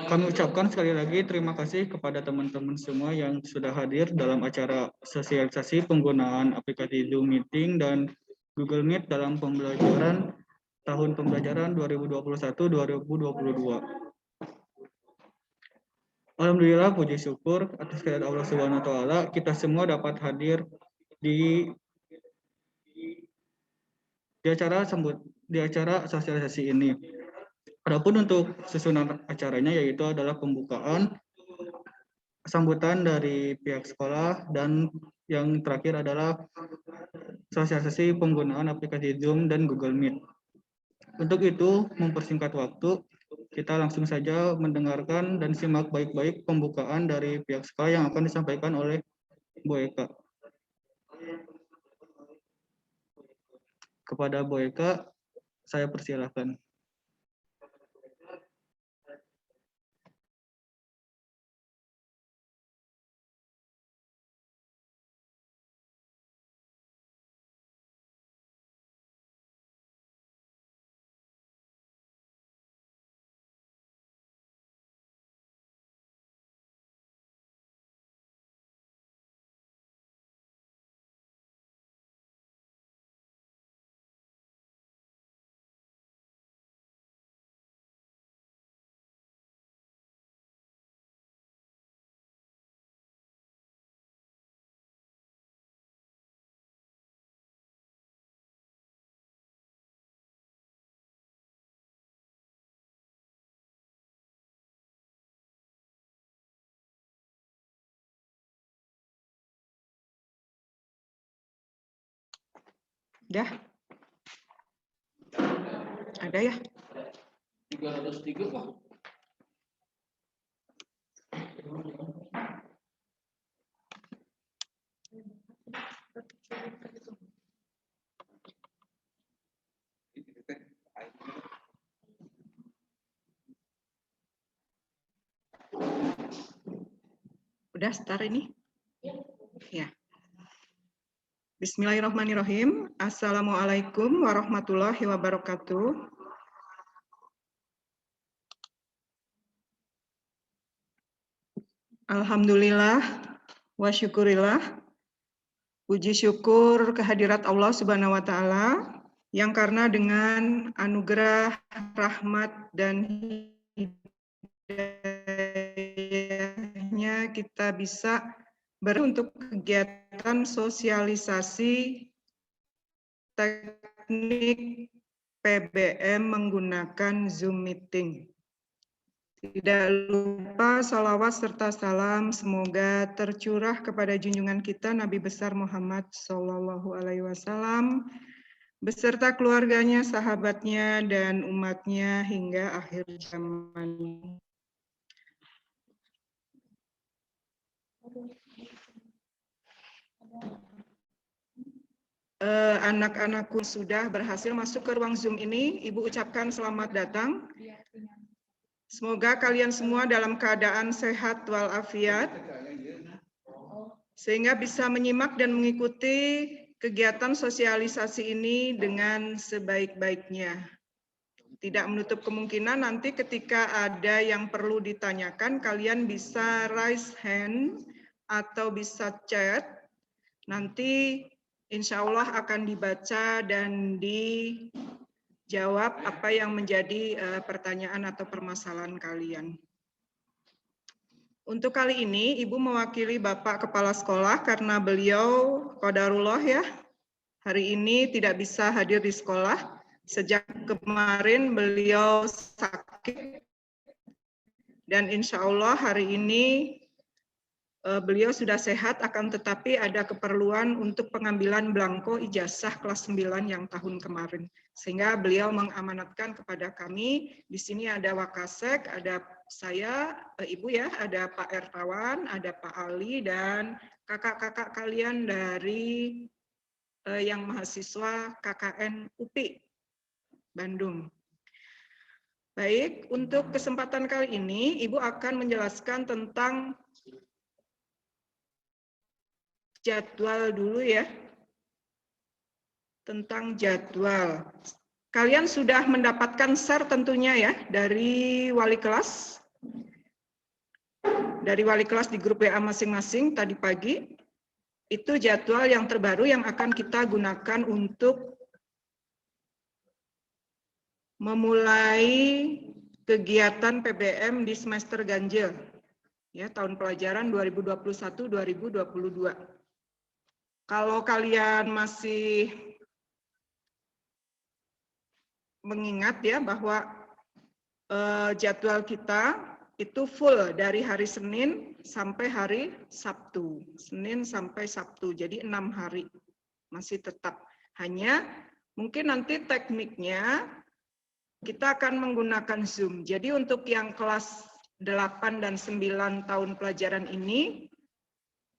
Kami ucapkan sekali lagi terima kasih kepada teman-teman semua yang sudah hadir dalam acara sosialisasi penggunaan aplikasi Zoom Meeting dan Google Meet dalam pembelajaran tahun pembelajaran 2021-2022. Alhamdulillah, puji syukur atas kehadirat Allah Subhanahu wa taala, kita semua dapat hadir di acara sosialisasi ini. Adapun untuk susunan acaranya yaitu adalah pembukaan, sambutan dari pihak sekolah, dan yang terakhir adalah sosialisasi penggunaan aplikasi Zoom dan Google Meet. Untuk itu, mempersingkat waktu, kita langsung saja mendengarkan dan simak baik-baik pembukaan dari pihak sekolah yang akan disampaikan oleh Bu Eka. Kepada Bu Eka, saya persilahkan. Dah. Ada ya? 303 Pak. Udah start ini? Ya. Bismillahirrahmanirrahim. Assalamualaikum warahmatullahi wabarakatuh. Alhamdulillah wa syukurillah. Puji syukur kehadirat Allah Subhanahu wa taala yang karena dengan anugerah, rahmat dan hidayahnya kita bisa untuk kegiatan sosialisasi teknik PBM menggunakan Zoom Meeting. Tidak lupa salawat serta salam semoga tercurah kepada junjungan kita Nabi besar Muhammad SAW beserta keluarganya, sahabatnya, dan umatnya hingga akhir zaman. Anak-anakku sudah berhasil masuk ke ruang Zoom ini. Ibu ucapkan selamat datang. Semoga kalian semua dalam keadaan sehat walafiat, sehingga bisa menyimak dan mengikuti kegiatan sosialisasi ini dengan sebaik-baiknya. Tidak menutup kemungkinan nanti ketika ada yang perlu ditanyakan, kalian bisa raise hand atau bisa chat. Nanti insya Allah akan dibaca dan dijawab apa yang menjadi pertanyaan atau permasalahan kalian. Untuk kali ini, Ibu mewakili Bapak Kepala Sekolah karena beliau qadarullah ya, hari ini tidak bisa hadir di sekolah. Sejak kemarin beliau sakit dan insya Allah hari ini beliau sudah sehat, akan tetapi ada keperluan untuk pengambilan belangko ijazah kelas 9 yang tahun kemarin. Sehingga beliau mengamanatkan kepada kami, di sini ada Wakasek, ada saya, Ibu ya, ada Pak Ertawan, ada Pak Ali, dan kakak-kakak kalian dari yang mahasiswa KKN UPI Bandung. Baik, untuk kesempatan kali ini, Ibu akan menjelaskan tentang jadwal dulu ya, tentang jadwal. Kalian sudah mendapatkan share tentunya ya dari wali kelas. Dari wali kelas di grup WA masing-masing tadi pagi. Itu jadwal yang terbaru yang akan kita gunakan untuk memulai kegiatan PBM di semester ganjil. Ya, tahun pelajaran 2021-2022. Kalau kalian masih mengingat ya bahwa jadwal kita itu full dari hari Senin sampai hari Sabtu. Senin sampai Sabtu, jadi 6 hari masih tetap. Hanya mungkin nanti tekniknya kita akan menggunakan Zoom. Jadi untuk yang kelas 8 dan 9 tahun pelajaran ini,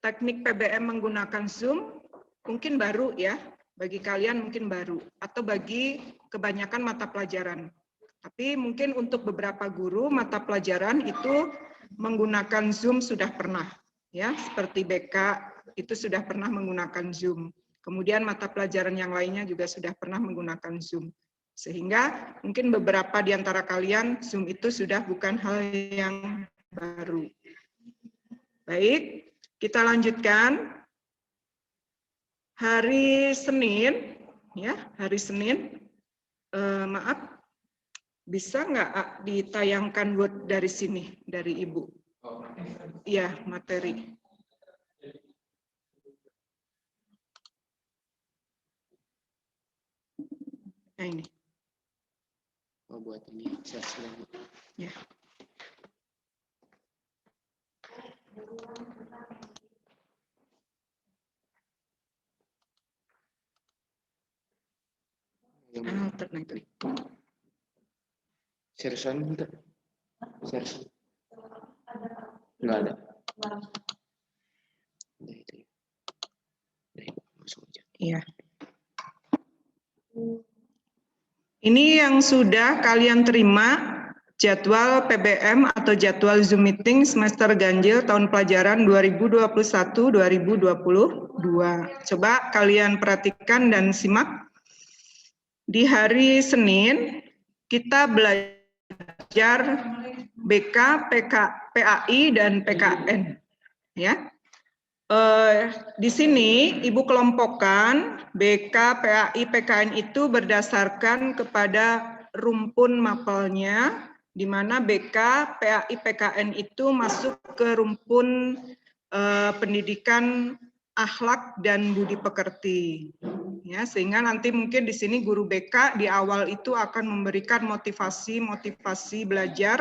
teknik PBM menggunakan Zoom mungkin baru ya. Bagi kalian mungkin baru, atau bagi kebanyakan mata pelajaran. Tapi mungkin untuk beberapa guru mata pelajaran itu menggunakan Zoom sudah pernah. Ya, seperti BK itu sudah pernah menggunakan Zoom. Kemudian mata pelajaran yang lainnya juga sudah pernah menggunakan Zoom. Sehingga mungkin beberapa di antara kalian Zoom itu sudah bukan hal yang baru. Baik, kita lanjutkan. Hari Senin, ya, hari Senin, maaf, bisa nggak ditayangkan Word dari sini, dari Ibu? Iya, materi. Nah ini. Oh, buat ini saya Ya. Alternately. Serson enggak? Serson. Enggak ada. Udah itu ya. Udah, masuk aja. Iya. Ini yang sudah kalian terima jadwal PBM atau jadwal Zoom meeting semester ganjil tahun pelajaran 2021-2022. Coba kalian perhatikan dan simak. Di hari Senin kita belajar BK, PAI dan PKN. Ya. Di sini Ibu kelompokkan BK, PAI, PKN itu berdasarkan kepada rumpun mapelnya, di mana BK, PAI, PKN itu masuk ke rumpun pendidikan akhlak dan budi pekerti. Ya, sehingga nanti mungkin di sini guru BK di awal itu akan memberikan motivasi belajar,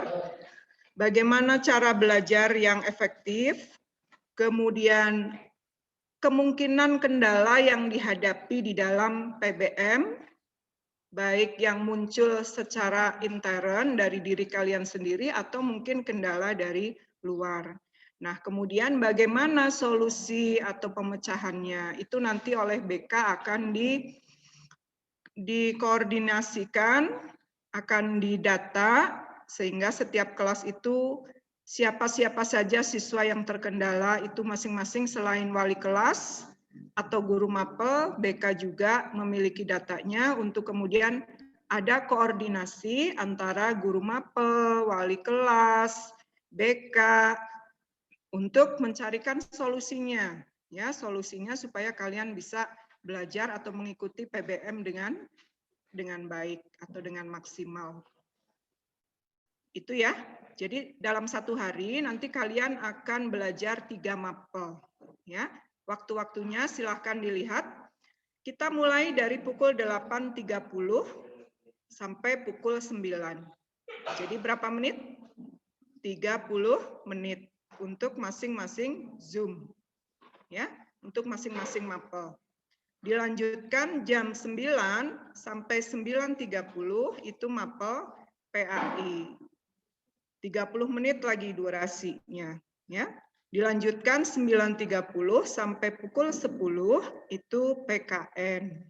bagaimana cara belajar yang efektif, kemudian kemungkinan kendala yang dihadapi di dalam PBM, baik yang muncul secara intern dari diri kalian sendiri atau mungkin kendala dari luar. Nah, kemudian bagaimana solusi atau pemecahannya, itu nanti oleh BK akan dikoordinasikan, akan didata, sehingga setiap kelas itu siapa-siapa saja siswa yang terkendala itu masing-masing selain wali kelas atau guru mapel, BK juga memiliki datanya untuk kemudian ada koordinasi antara guru mapel, wali kelas, BK, untuk mencarikan solusinya, ya solusinya supaya kalian bisa belajar atau mengikuti PBM dengan baik atau dengan maksimal. Itu ya. Jadi dalam satu hari nanti kalian akan belajar 3 mapel. Ya, waktu-waktunya silahkan dilihat. Kita mulai dari pukul 8.30 sampai pukul 9. Jadi berapa menit? 30 menit untuk masing-masing Zoom. Ya, untuk masing-masing mapel. Dilanjutkan jam 9 sampai 9.30 itu mapel PAI. 30 menit lagi durasinya, ya. Dilanjutkan 9.30 sampai pukul 10 itu PKN.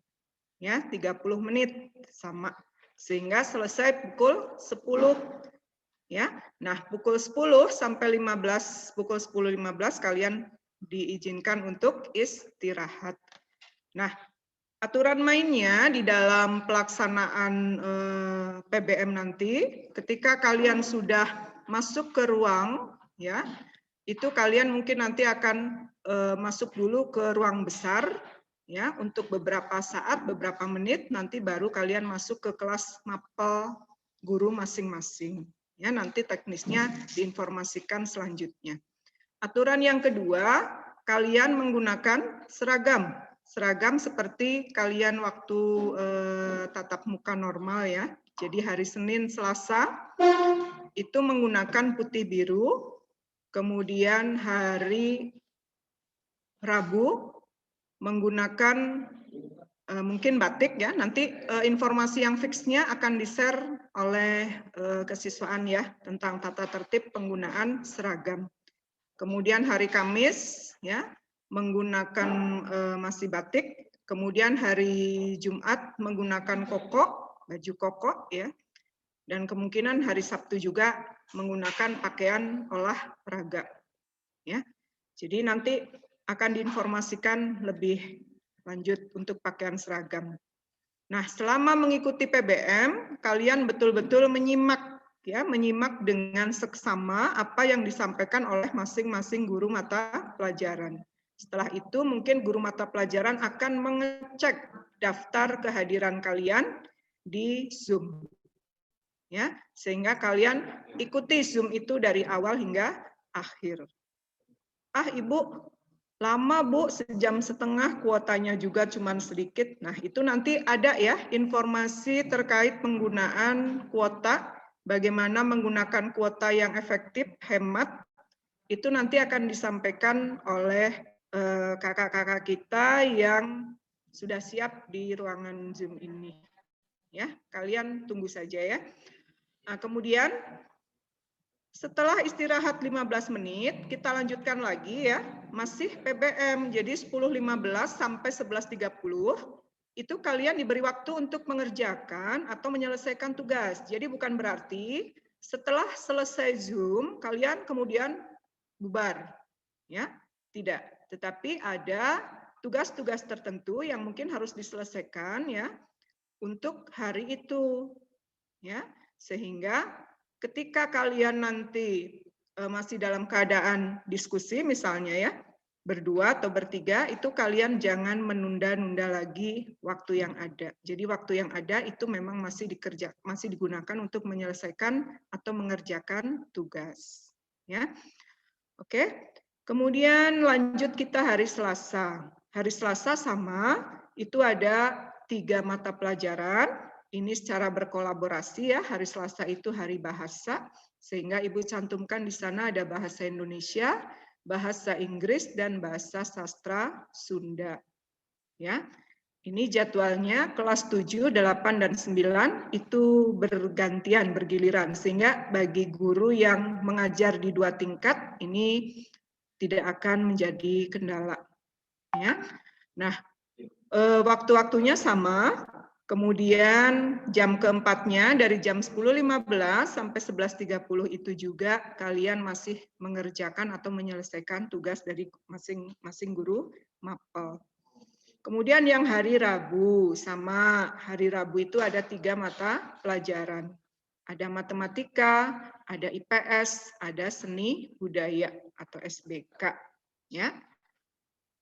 Ya, 30 menit sama. Sehingga selesai pukul 10. Ya. Nah, pukul 10 sampai 15, pukul 10.15 kalian diizinkan untuk istirahat. Nah, Aturan mainnya di dalam pelaksanaan PBM nanti, ketika kalian sudah masuk ke ruang, ya, itu kalian mungkin nanti akan masuk dulu ke ruang besar, ya, untuk beberapa saat, beberapa menit, nanti baru kalian masuk ke kelas mapel guru masing-masing. Ya, nanti teknisnya diinformasikan selanjutnya. Aturan yang kedua, kalian menggunakan seragam. Seragam seperti kalian waktu tatap muka normal ya. Jadi hari Senin, Selasa itu menggunakan putih biru. Kemudian hari Rabu menggunakan mungkin batik ya. Nanti informasi yang fixnya akan di-share oleh kesiswaan ya tentang tata tertib penggunaan seragam. Kemudian hari Kamis ya menggunakan masih batik, kemudian hari Jumat menggunakan koko, baju koko ya. Dan kemungkinan hari Sabtu juga menggunakan pakaian olahraga. Ya. Jadi nanti akan diinformasikan lebih lanjut untuk pakaian seragam. Nah, selama mengikuti PBM, kalian betul-betul menyimak dengan seksama apa yang disampaikan oleh masing-masing guru mata pelajaran. Setelah itu mungkin guru mata pelajaran akan mengecek daftar kehadiran kalian di Zoom. Ya, sehingga kalian ikuti Zoom itu dari awal hingga akhir. Ibu, lama Bu, 1,5 jam, kuotanya juga cuma sedikit. Nah, itu nanti ada ya informasi terkait penggunaan kuota, bagaimana menggunakan kuota yang efektif, hemat, itu nanti akan disampaikan oleh kakak-kakak kita yang sudah siap di ruangan Zoom ini. Ya, kalian tunggu saja ya. Nah, kemudian setelah istirahat 15 menit, kita lanjutkan lagi ya. Masih PBM, jadi 10.15 sampai 11.30 itu kalian diberi waktu untuk mengerjakan atau menyelesaikan tugas. Jadi bukan berarti setelah selesai Zoom kalian kemudian bubar. Ya, tidak. Tetapi ada tugas-tugas tertentu yang mungkin harus diselesaikan ya untuk hari itu. Ya, sehingga ketika kalian nanti masih dalam keadaan diskusi misalnya ya, berdua atau bertiga, itu kalian jangan menunda-nunda lagi waktu yang ada. Jadi waktu yang ada itu memang masih digunakan untuk menyelesaikan atau mengerjakan tugas. Ya, oke. Kemudian lanjut kita hari Selasa. Hari Selasa sama, itu ada 3 mata pelajaran. Ini secara berkolaborasi ya, hari Selasa itu hari bahasa, sehingga Ibu cantumkan di sana ada bahasa Indonesia, bahasa Inggris, dan bahasa sastra Sunda. Ya, ini jadwalnya kelas 7, 8, dan 9 itu bergantian, bergiliran, sehingga bagi guru yang mengajar di 2 tingkat, ini tidak akan menjadi kendala. Ya. Nah, waktu-waktunya sama. Kemudian jam keempatnya dari jam 10.15 sampai 11.30 itu juga kalian masih mengerjakan atau menyelesaikan tugas dari masing-masing guru mapel. Kemudian yang hari Rabu, sama hari Rabu itu ada 3 mata pelajaran. Ada matematika, ada IPS, ada seni budaya atau SBK. Ya.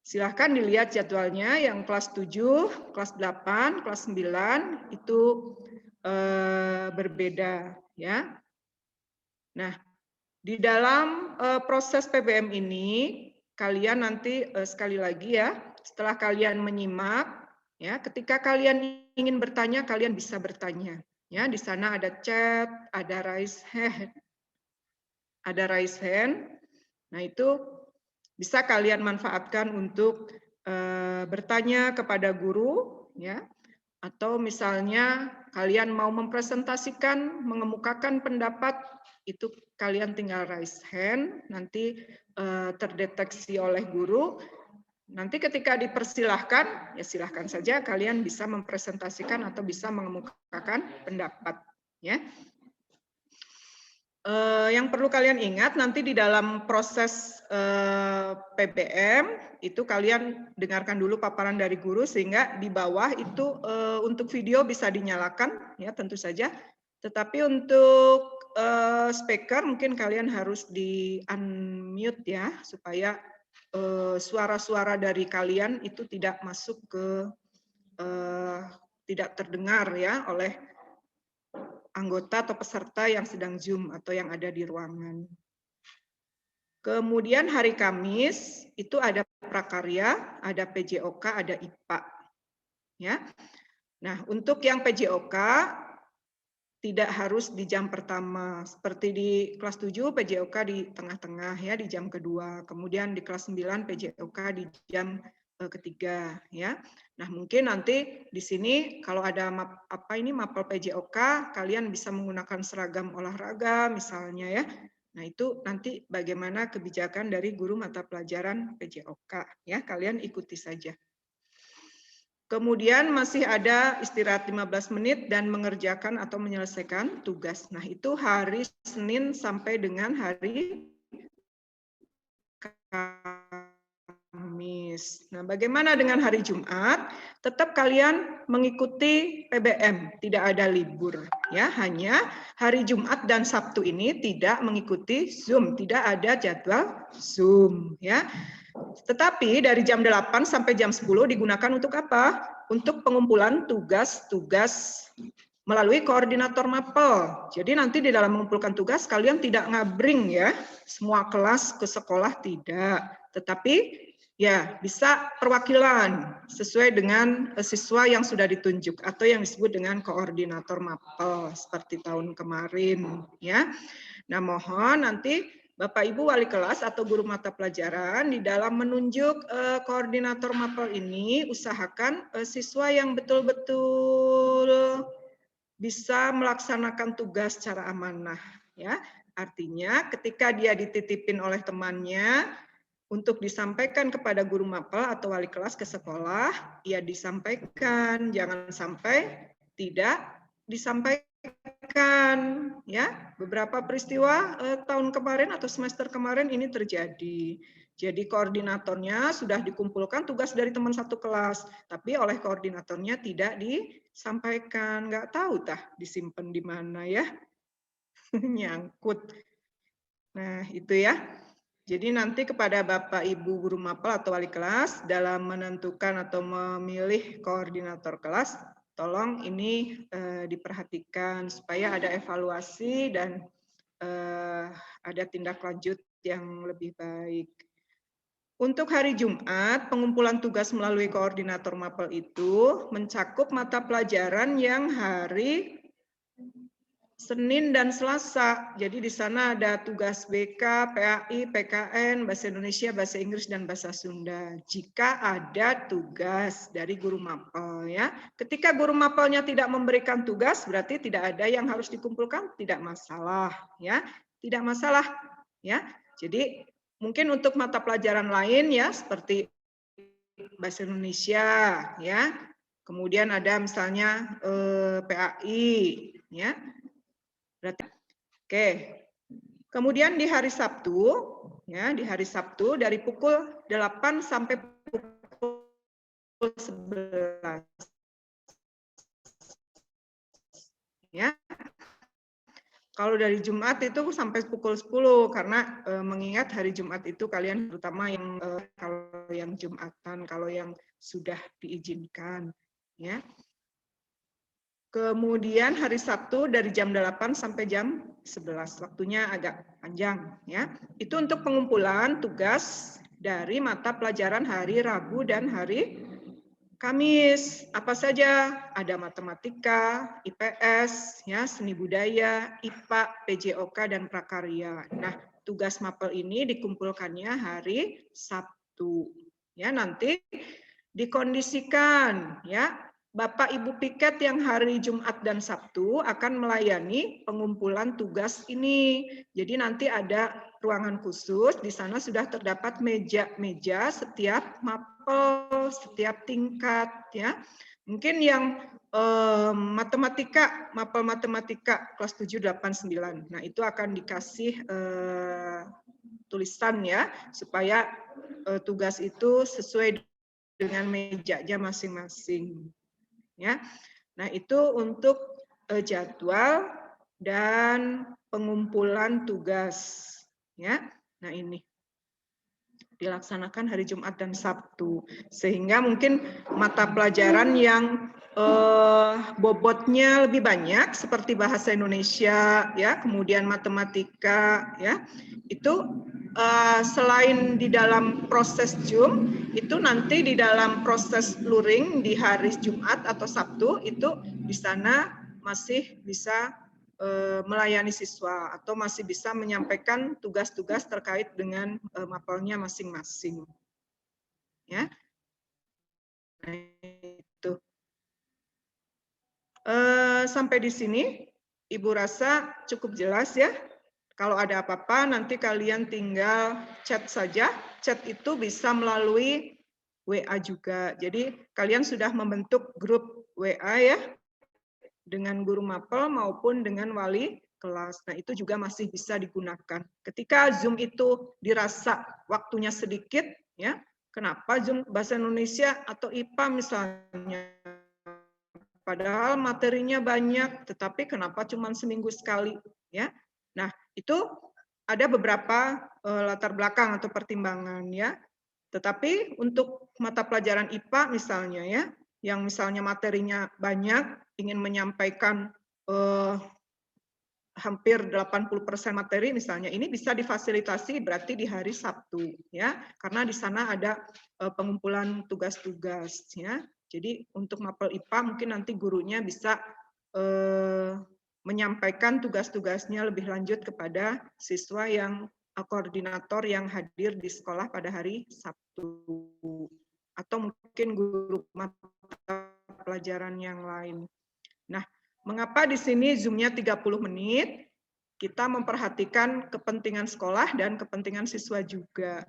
Silahkan dilihat jadwalnya, yang kelas 7, kelas 8, kelas 9 itu berbeda ya. Nah, di dalam proses PBM ini kalian nanti sekali lagi ya, setelah kalian menyimak ya, ketika kalian ingin bertanya kalian bisa bertanya. Ya, di sana ada chat, ada raise hand. Ada raise hand. Nah, itu bisa kalian manfaatkan untuk bertanya kepada guru, ya, atau misalnya kalian mau mempresentasikan, mengemukakan pendapat, itu kalian tinggal raise hand, nanti terdeteksi oleh guru. Nanti ketika dipersilahkan, ya silahkan saja kalian bisa mempresentasikan atau bisa mengemukakan pendapat, ya. Yang perlu kalian ingat nanti di dalam proses PBM itu kalian dengarkan dulu paparan dari guru sehingga di bawah itu untuk video bisa dinyalakan ya tentu saja. Tetapi untuk speaker mungkin kalian harus di unmute ya supaya suara-suara dari kalian itu tidak masuk ke tidak terdengar ya oleh anggota atau peserta yang sedang Zoom atau yang ada di ruangan. Kemudian hari Kamis itu ada prakarya, ada PJOK, ada IPA. Ya. Nah, untuk yang PJOK tidak harus di jam pertama. Seperti di kelas 7 PJOK di tengah-tengah ya di jam kedua. Kemudian di kelas 9 PJOK di jam ketiga ya. Nah, mungkin nanti di sini kalau ada mapel PJOK kalian bisa menggunakan seragam olahraga misalnya ya. Nah, itu nanti bagaimana kebijakan dari guru mata pelajaran PJOK ya, kalian ikuti saja. Kemudian masih ada istirahat 15 menit dan mengerjakan atau menyelesaikan tugas. Nah, itu hari Senin sampai dengan hari Kamis. Nah, bagaimana dengan hari Jumat? Tetap kalian mengikuti PBM, tidak ada libur ya, hanya hari Jumat dan Sabtu ini tidak mengikuti Zoom, tidak ada jadwal Zoom ya. Tetapi dari jam 8 sampai jam 10 digunakan untuk apa? Untuk pengumpulan tugas-tugas melalui koordinator mapel. Jadi nanti di dalam mengumpulkan tugas kalian tidak ngabring ya, semua kelas ke sekolah tidak. Tetapi ya bisa perwakilan sesuai dengan siswa yang sudah ditunjuk atau yang disebut dengan koordinator mapel seperti tahun kemarin ya. Nah, mohon nanti Bapak Ibu wali kelas atau guru mata pelajaran di dalam menunjuk koordinator mapel ini usahakan siswa yang betul-betul bisa melaksanakan tugas secara amanah ya. Artinya ketika dia dititipin oleh temannya untuk disampaikan kepada guru mapel atau wali kelas ke sekolah, ya disampaikan, jangan sampai tidak disampaikan. Ya, beberapa peristiwa tahun kemarin atau semester kemarin ini terjadi. Jadi koordinatornya sudah dikumpulkan tugas dari teman satu kelas, tapi oleh koordinatornya tidak disampaikan, nggak tahu disimpan di mana ya, nyangkut. Nah itu ya. Jadi nanti kepada Bapak Ibu guru mapel atau wali kelas dalam menentukan atau memilih koordinator kelas, tolong ini diperhatikan supaya ada evaluasi dan ada tindak lanjut yang lebih baik. Untuk hari Jumat, pengumpulan tugas melalui koordinator mapel itu mencakup mata pelajaran yang hari Senin dan Selasa. Jadi di sana ada tugas BK, PAI, PKN, Bahasa Indonesia, Bahasa Inggris, dan Bahasa Sunda. Jika ada tugas dari guru mapel ya. Ketika guru mapelnya tidak memberikan tugas, berarti tidak ada yang harus dikumpulkan, tidak masalah ya. Tidak masalah ya. Jadi mungkin untuk mata pelajaran lain ya seperti Bahasa Indonesia ya. Kemudian ada misalnya PAI ya. Berarti, oke. Kemudian di hari Sabtu, ya di hari Sabtu dari pukul 8 sampai pukul 11. Ya. Kalau dari Jumat itu sampai pukul 10 karena mengingat hari Jumat itu kalian terutama yang kalau yang Jumatan, kalau yang sudah diizinkan, ya. Kemudian hari Sabtu dari jam 8 sampai jam 11. Waktunya agak panjang ya. Itu untuk pengumpulan tugas dari mata pelajaran hari Rabu dan hari Kamis. Apa saja? Ada matematika, IPS, ya, seni budaya, IPA, PJOK dan prakarya. Nah, tugas mapel ini dikumpulkannya hari Sabtu. Ya, nanti dikondisikan ya. Bapak Ibu piket yang hari Jumat dan Sabtu akan melayani pengumpulan tugas ini. Jadi nanti ada ruangan khusus, di sana sudah terdapat meja-meja setiap mapel, setiap tingkat ya. Mungkin yang mapel matematika kelas 7, 8, 9. Nah, itu akan dikasih tulisan ya, supaya tugas itu sesuai dengan mejanya masing-masing. Ya. Nah, itu untuk jadwal dan pengumpulan tugas. Ya. Nah, ini dilaksanakan hari Jumat dan Sabtu, sehingga mungkin mata pelajaran yang bobotnya lebih banyak seperti bahasa Indonesia, ya, kemudian matematika, ya, itu selain di dalam proses Zoom, itu nanti di dalam proses luring di hari Jumat atau Sabtu itu di sana masih bisa melayani siswa atau masih bisa menyampaikan tugas-tugas terkait dengan mapelnya masing-masing. Ya. Nah, itu. Sampai di sini Ibu rasa cukup jelas ya. Kalau ada apa-apa nanti kalian tinggal chat saja. Chat itu bisa melalui WA juga. Jadi kalian sudah membentuk grup WA ya, dengan guru mapel maupun dengan wali kelas. Nah, itu juga masih bisa digunakan. Ketika Zoom itu dirasa waktunya sedikit, ya, kenapa Zoom bahasa Indonesia atau IPA misalnya, padahal materinya banyak, tetapi kenapa cuma seminggu sekali, ya? Nah, itu ada beberapa latar belakang atau pertimbangan, ya. Tetapi untuk mata pelajaran IPA misalnya, ya, yang misalnya materinya banyak, ingin menyampaikan hampir 80% materi misalnya, ini bisa difasilitasi berarti di hari Sabtu, ya, karena di sana ada pengumpulan tugas-tugas, ya. Jadi untuk mapel IPA mungkin nanti gurunya bisa menyampaikan tugas-tugasnya lebih lanjut kepada siswa yang koordinator yang hadir di sekolah pada hari Sabtu, atau mungkin guru mata pelajaran yang lain. Nah, mengapa di sini Zoom-nya 30 menit? Kita memperhatikan kepentingan sekolah dan kepentingan siswa juga.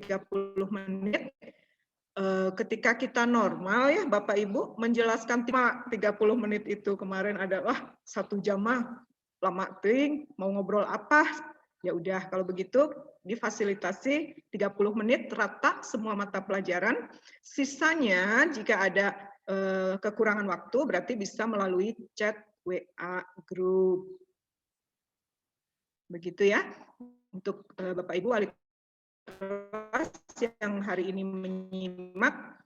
30 menit, ketika kita normal ya Bapak Ibu menjelaskan 30 menit itu kemarin adalah 1 jam mah lama ting, mau ngobrol apa? Ya udah kalau begitu difasilitasi 30 menit rata semua mata pelajaran. Sisanya jika ada kekurangan waktu berarti bisa melalui chat WA grup. Begitu ya. Untuk Bapak Ibu wali kelas yang hari ini menyimak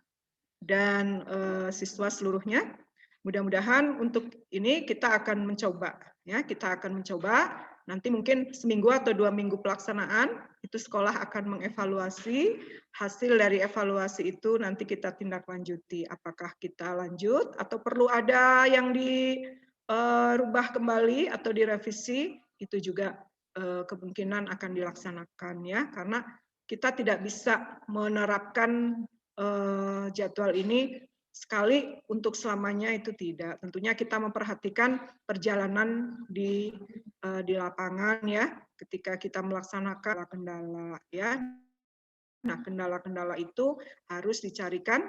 dan siswa seluruhnya. Mudah-mudahan untuk ini kita akan mencoba, ya, kita akan mencoba. Nanti mungkin seminggu atau 2 minggu pelaksanaan itu sekolah akan mengevaluasi. Hasil dari evaluasi itu nanti kita tindak lanjuti. Apakah kita lanjut atau perlu ada yang dirubah kembali atau direvisi? Itu juga kemungkinan akan dilaksanakan, ya, karena kita tidak bisa menerapkan jadwal ini sekali untuk selamanya, itu tidak. Tentunya kita memperhatikan perjalanan di lapangan, ya, ketika kita melaksanakan kendala, ya. Nah, kendala-kendala itu harus dicarikan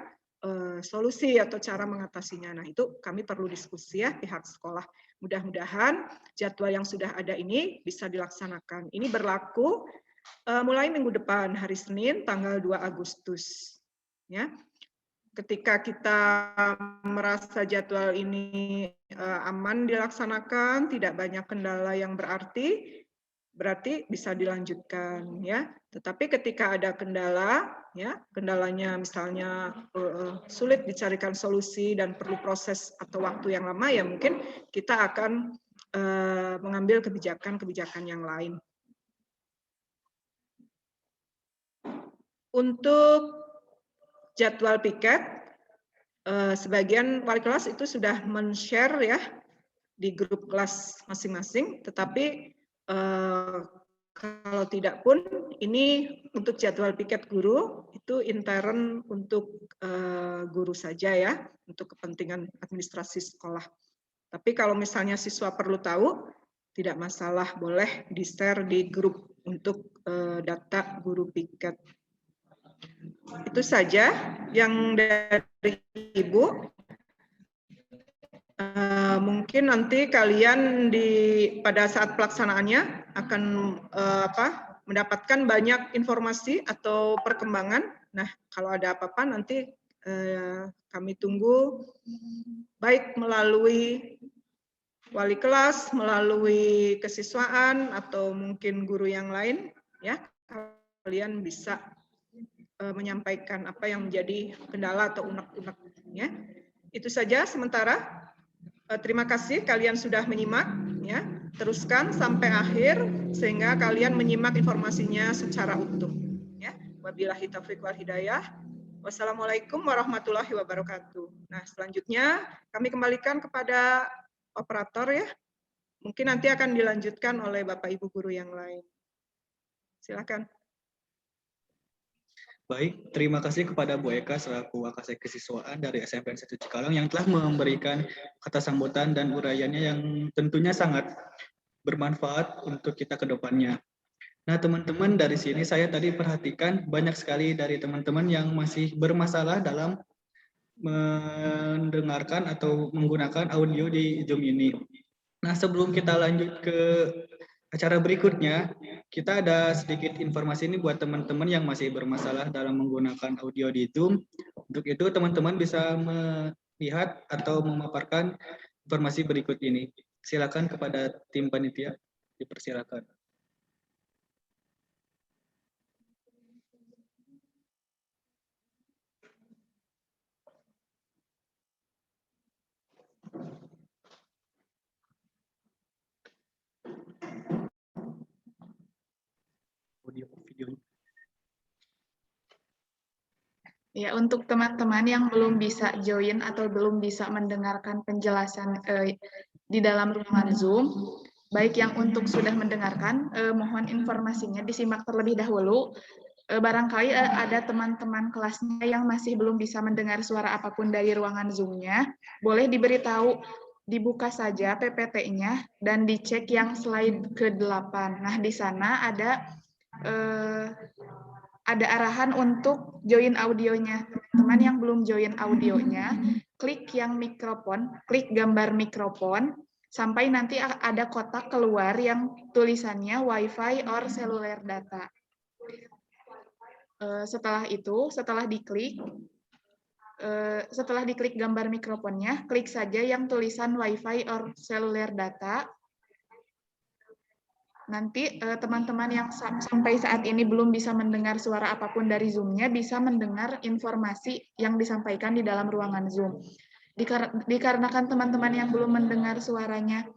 solusi atau cara mengatasinya. Nah, itu kami perlu diskusi ya pihak sekolah. Mudah-mudahan jadwal yang sudah ada ini bisa dilaksanakan. Ini berlaku mulai minggu depan, hari Senin, tanggal 2 Agustus. Ya. Ketika kita merasa jadwal ini aman dilaksanakan, tidak banyak kendala yang berarti bisa dilanjutkan, ya. Tetapi ketika ada kendala, ya, kendalanya misalnya sulit dicarikan solusi dan perlu proses atau waktu yang lama, ya mungkin kita akan mengambil kebijakan-kebijakan yang lain. Untuk jadwal piket, sebagian wali kelas itu sudah men-share ya di grup kelas masing-masing, tetapi kalau tidak pun ini untuk jadwal piket guru itu intern untuk guru saja ya, untuk kepentingan administrasi sekolah. Tapi kalau misalnya siswa perlu tahu, tidak masalah, boleh di-share di grup untuk data guru piket. Itu saja yang dari Ibu. Mungkin nanti kalian pada saat pelaksanaannya akan mendapatkan banyak informasi atau perkembangan. Nah, kalau ada apa-apa nanti kami tunggu baik melalui wali kelas, melalui kesiswaan atau mungkin guru yang lain, ya kalian bisa menyampaikan apa yang menjadi kendala atau unek-unek, ya. Itu saja sementara. Terima kasih kalian sudah menyimak, ya. Teruskan sampai akhir sehingga kalian menyimak informasinya secara utuh, ya. Wabillahi taufiq wal hidayah. Wassalamualaikum warahmatullahi wabarakatuh. Nah, selanjutnya kami kembalikan kepada operator, ya. Mungkin nanti akan dilanjutkan oleh Bapak Ibu guru yang lain. Silakan. Baik, terima kasih kepada Bu Eka selaku Wakasek Kesiswaan dari SMPN 1 Cikalong yang telah memberikan kata sambutan dan uraiannya yang tentunya sangat bermanfaat untuk kita ke depannya. Nah, teman-teman, dari sini saya tadi perhatikan banyak sekali dari teman-teman yang masih bermasalah dalam mendengarkan atau menggunakan audio di Zoom ini. Nah, sebelum kita lanjut ke acara berikutnya, kita ada sedikit informasi ini buat teman-teman yang masih bermasalah dalam menggunakan audio di Zoom. Untuk itu, teman-teman bisa melihat atau memaparkan informasi berikut ini. Silakan kepada tim panitia, dipersilakan. Audio video. Ya, untuk teman-teman yang belum bisa join atau belum bisa mendengarkan penjelasan di dalam ruangan Zoom, baik yang untuk sudah mendengarkan, mohon informasinya disimak terlebih dahulu. Barangkali ada teman-teman kelasnya yang masih belum bisa mendengar suara apapun dari ruangan Zoom-nya, boleh diberitahu, dibuka saja PPT-nya dan dicek yang slide ke-8. Nah, di sana ada arahan untuk join audionya. Teman yang belum join audionya, klik yang mikrofon, klik gambar mikrofon, sampai nanti ada kotak keluar yang tulisannya Wi-Fi or cellular data. Setelah itu, setelah diklik gambar mikrofonnya, klik saja yang tulisan Wi-Fi or cellular data. Nanti teman-teman yang sampai saat ini belum bisa mendengar suara apapun dari Zoom-nya bisa mendengar informasi yang disampaikan di dalam ruangan Zoom. Dikarenakan teman-teman yang belum mendengar suaranya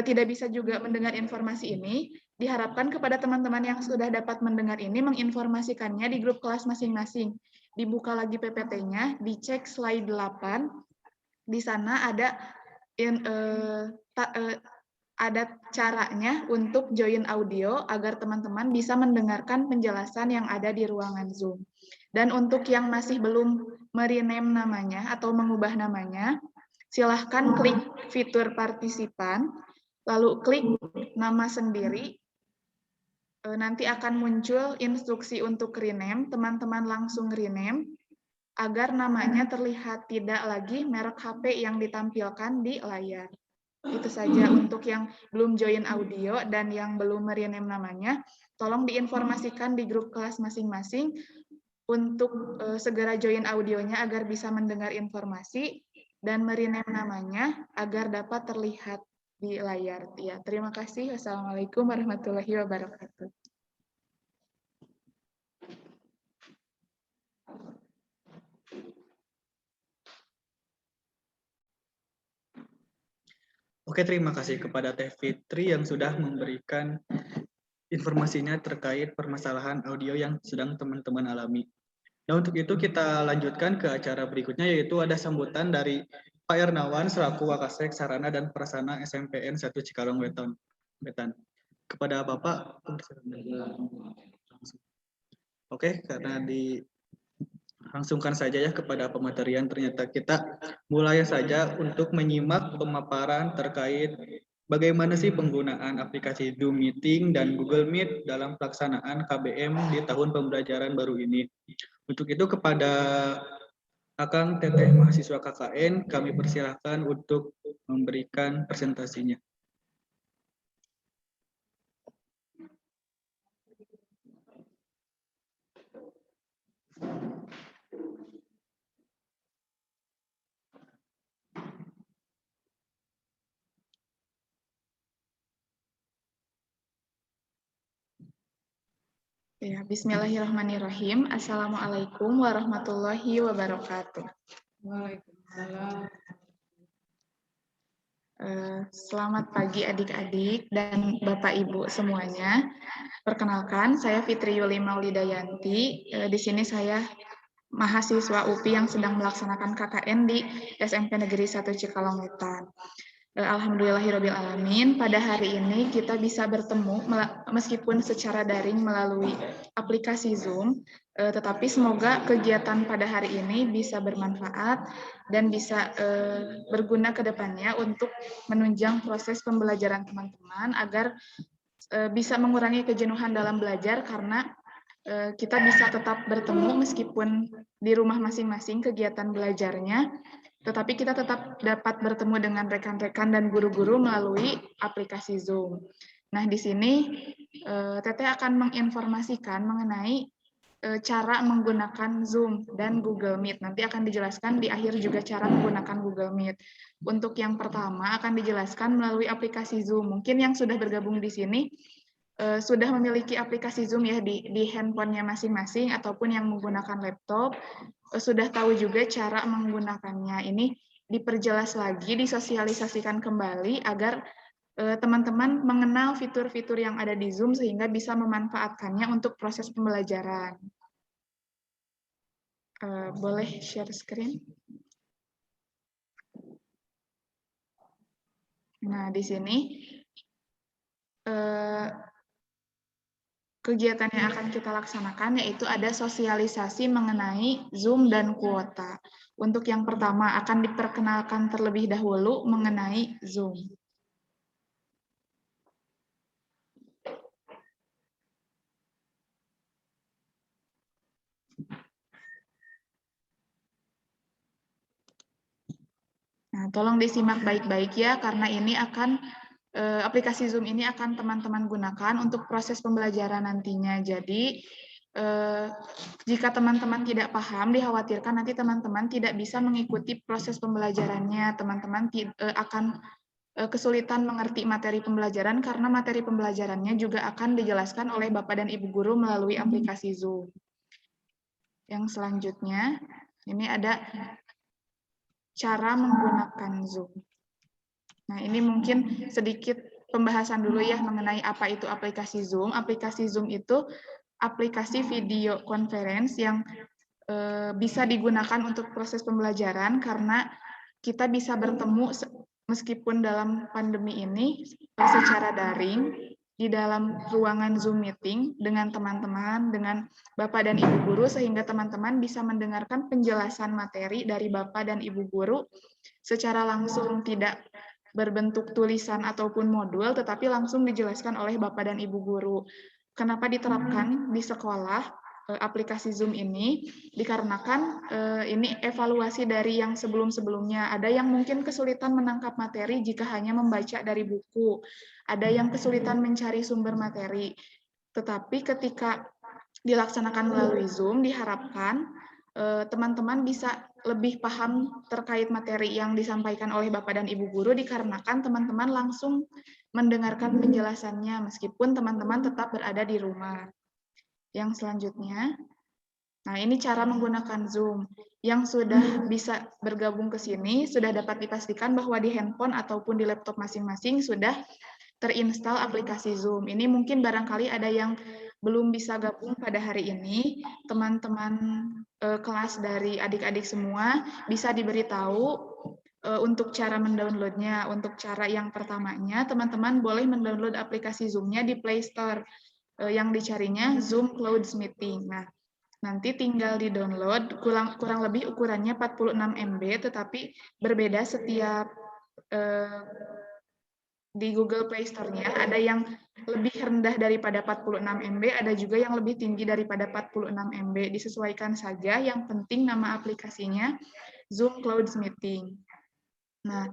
tidak bisa juga mendengar informasi ini, diharapkan kepada teman-teman yang sudah dapat mendengar ini menginformasikannya di grup kelas masing-masing. Dibuka lagi PPT-nya, dicek slide 8. Di sana ada caranya untuk join audio agar teman-teman bisa mendengarkan penjelasan yang ada di ruangan Zoom. Dan untuk yang masih belum merename namanya atau mengubah namanya, silahkan klik fitur partisipan, lalu klik nama sendiri, nanti akan muncul instruksi untuk rename, teman-teman langsung rename, agar namanya terlihat tidak lagi merek HP yang ditampilkan di layar. Itu saja untuk yang belum join audio dan yang belum merename namanya, tolong diinformasikan di grup kelas masing-masing untuk segera join audionya agar bisa mendengar informasi dan merename namanya agar dapat terlihat di layar. Ya, terima kasih. Wassalamualaikum warahmatullahi wabarakatuh. Oke, terima kasih kepada Teh Fitri yang sudah memberikan informasinya terkait permasalahan audio yang sedang teman-teman alami. Nah, untuk itu kita lanjutkan ke acara berikutnya, yaitu ada sambutan dari Pak Ernawan selaku Wakasek Sarana dan Prasarana SMPN 1 Cikalong Wetan. Kepada Bapak. Oke, karena langsungkan saja ya kepada pematerian. Ternyata kita mulai saja untuk menyimak pemaparan terkait bagaimana sih penggunaan aplikasi Zoom Meeting dan Google Meet dalam pelaksanaan KBM di tahun pembelajaran baru ini. Untuk itu kepada Akang Teteh mahasiswa KKN, kami persilahkan untuk memberikan presentasinya. Ya, bismillahirrahmanirrahim. Assalamualaikum warahmatullahi wabarakatuh. Waalaikumsalam. Selamat pagi adik-adik dan Bapak Ibu semuanya. Perkenalkan, saya Fitri Yuli Maulidayanti. Di sini saya mahasiswa UPI yang sedang melaksanakan KKN di SMP Negeri 1 Cikalongwetan. Alhamdulillahirrabbilalamin, pada hari ini kita bisa bertemu meskipun secara daring melalui aplikasi Zoom, tetapi semoga kegiatan pada hari ini bisa bermanfaat dan bisa berguna ke depannya untuk menunjang proses pembelajaran teman-teman agar bisa mengurangi kejenuhan dalam belajar karena kita bisa tetap bertemu meskipun di rumah masing-masing kegiatan belajarnya, tetapi kita tetap dapat bertemu dengan rekan-rekan dan guru-guru melalui aplikasi Zoom. Nah, di sini Teteh akan menginformasikan mengenai cara menggunakan Zoom dan Google Meet. Nanti akan dijelaskan di akhir juga cara menggunakan Google Meet. Untuk yang pertama akan dijelaskan melalui aplikasi Zoom. Mungkin yang sudah bergabung di sini sudah memiliki aplikasi Zoom ya di handphonenya masing-masing ataupun yang menggunakan laptop, sudah tahu juga cara menggunakannya. Ini diperjelas lagi, disosialisasikan kembali agar teman-teman mengenal fitur-fitur yang ada di Zoom sehingga bisa memanfaatkannya untuk proses pembelajaran. Boleh share screen? Nah, di sini kegiatan yang akan kita laksanakan yaitu ada sosialisasi mengenai Zoom dan kuota. Untuk yang pertama akan diperkenalkan terlebih dahulu mengenai Zoom. Nah, tolong disimak baik-baik ya karena ini akan aplikasi Zoom ini akan teman-teman gunakan untuk proses pembelajaran nantinya. Jadi, jika teman-teman tidak paham, dikhawatirkan nanti teman-teman tidak bisa mengikuti proses pembelajarannya. Teman-teman akan kesulitan mengerti materi pembelajaran karena materi pembelajarannya juga akan dijelaskan oleh Bapak dan Ibu Guru melalui aplikasi Zoom. Yang selanjutnya, ini ada cara menggunakan Zoom. Nah, ini mungkin sedikit pembahasan dulu ya mengenai apa itu aplikasi Zoom. Aplikasi Zoom itu aplikasi video conference yang bisa digunakan untuk proses pembelajaran karena kita bisa bertemu meskipun dalam pandemi ini secara daring di dalam ruangan Zoom meeting dengan teman-teman, dengan Bapak dan Ibu Guru, sehingga teman-teman bisa mendengarkan penjelasan materi dari Bapak dan Ibu Guru secara langsung, tidak berbentuk tulisan ataupun modul, tetapi langsung dijelaskan oleh Bapak dan Ibu Guru. Kenapa diterapkan di sekolah aplikasi Zoom ini? Dikarenakan ini evaluasi dari yang sebelum-sebelumnya. Ada yang mungkin kesulitan menangkap materi jika hanya membaca dari buku. Ada yang kesulitan mencari sumber materi. Tetapi ketika dilaksanakan melalui Zoom, diharapkan teman-teman bisa lebih paham terkait materi yang disampaikan oleh Bapak dan Ibu Guru dikarenakan teman-teman langsung mendengarkan penjelasannya meskipun teman-teman tetap berada di rumah. Yang selanjutnya, nah ini cara menggunakan Zoom. Yang sudah bisa bergabung ke sini sudah dapat dipastikan bahwa di handphone ataupun di laptop masing-masing sudah terinstall aplikasi Zoom. Ini mungkin barangkali ada yang belum bisa gabung pada hari ini, teman-teman kelas dari adik-adik semua bisa diberitahu untuk cara mendownloadnya. Untuk cara yang pertamanya, teman-teman boleh mendownload aplikasi Zoom-nya di Play Store. Yang dicarinya Zoom Cloud Meeting. Nah, nanti tinggal di-download, kurang lebih ukurannya 46 MB, tetapi berbeda setiap di Google Play Store-nya, ada yang lebih rendah daripada 46 MB, ada juga yang lebih tinggi daripada 46 MB. Disesuaikan saja, yang penting nama aplikasinya Zoom Cloud Meeting. Nah,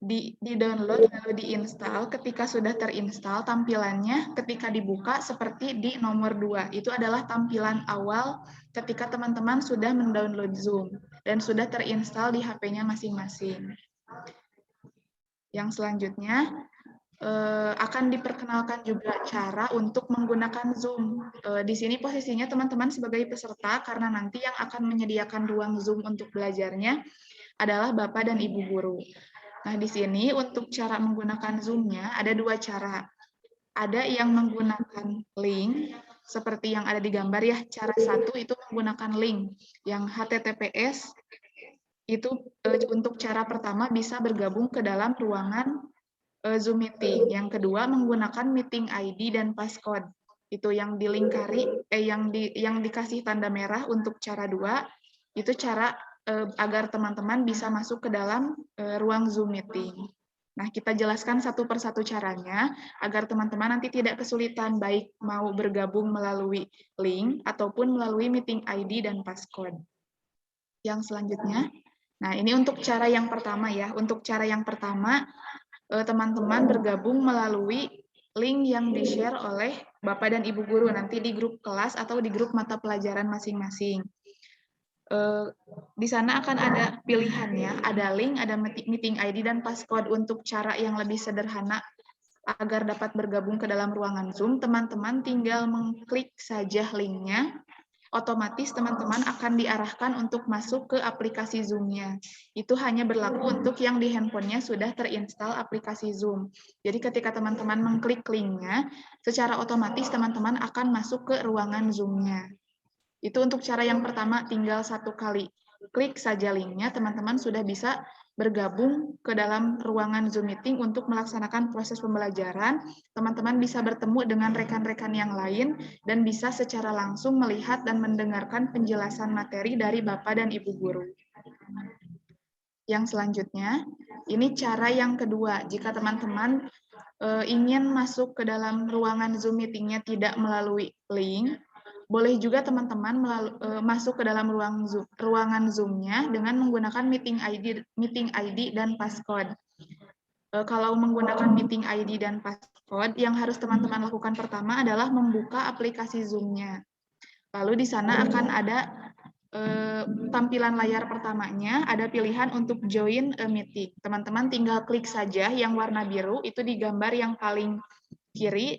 di-download lalu diinstal. Ketika sudah terinstall, tampilannya ketika dibuka seperti di nomor 2. Itu adalah tampilan awal ketika teman-teman sudah mendownload Zoom dan sudah terinstall di HP-nya masing-masing. Yang selanjutnya, akan diperkenalkan juga cara untuk menggunakan Zoom. Di sini posisinya teman-teman sebagai peserta, karena nanti yang akan menyediakan ruang Zoom untuk belajarnya adalah Bapak dan Ibu guru. Nah, di sini untuk cara menggunakan Zoom-nya ada 2 cara. Ada yang menggunakan link, seperti yang ada di gambar ya. Cara satu itu menggunakan link, yang HTTPS, itu untuk cara pertama bisa bergabung ke dalam ruangan Zoom Meeting. Yang kedua menggunakan meeting ID dan passcode. Itu yang dilingkari, yang dikasih tanda merah untuk cara 2, itu cara agar teman-teman bisa masuk ke dalam ruang Zoom Meeting. Nah, kita jelaskan satu persatu caranya, agar teman-teman nanti tidak kesulitan, baik mau bergabung melalui link, ataupun melalui meeting ID dan passcode. Yang selanjutnya, nah ini untuk cara yang pertama ya. Untuk cara yang pertama, teman-teman bergabung melalui link yang di-share oleh Bapak dan Ibu guru, nanti di grup kelas atau di grup mata pelajaran masing-masing. Di sana akan ada pilihannya, ada link, ada meeting ID dan passcode. Untuk cara yang lebih sederhana agar dapat bergabung ke dalam ruangan Zoom, teman-teman tinggal mengklik saja linknya, otomatis teman-teman akan diarahkan untuk masuk ke aplikasi Zoom-nya. Itu hanya berlaku untuk yang di handphonenya sudah terinstall aplikasi Zoom. Jadi ketika teman-teman mengklik linknya, secara otomatis teman-teman akan masuk ke ruangan Zoom-nya. Itu untuk cara yang pertama, tinggal 1 kali klik saja linknya, teman-teman sudah bisa bergabung ke dalam ruangan Zoom Meeting untuk melaksanakan proses pembelajaran. Teman-teman bisa bertemu dengan rekan-rekan yang lain dan bisa secara langsung melihat dan mendengarkan penjelasan materi dari Bapak dan Ibu guru. Yang selanjutnya, ini cara yang kedua. Jika teman-teman ingin masuk ke dalam ruangan Zoom Meeting-nya tidak melalui link, boleh juga teman-teman masuk ke dalam ruangan Zoom-nya dengan menggunakan meeting ID dan passcode. Kalau menggunakan meeting ID dan passcode, yang harus teman-teman lakukan pertama adalah membuka aplikasi Zoom-nya. Lalu di sana akan ada tampilan layar pertamanya, ada pilihan untuk join a meeting. Teman-teman tinggal klik saja yang warna biru, itu di gambar yang paling kiri,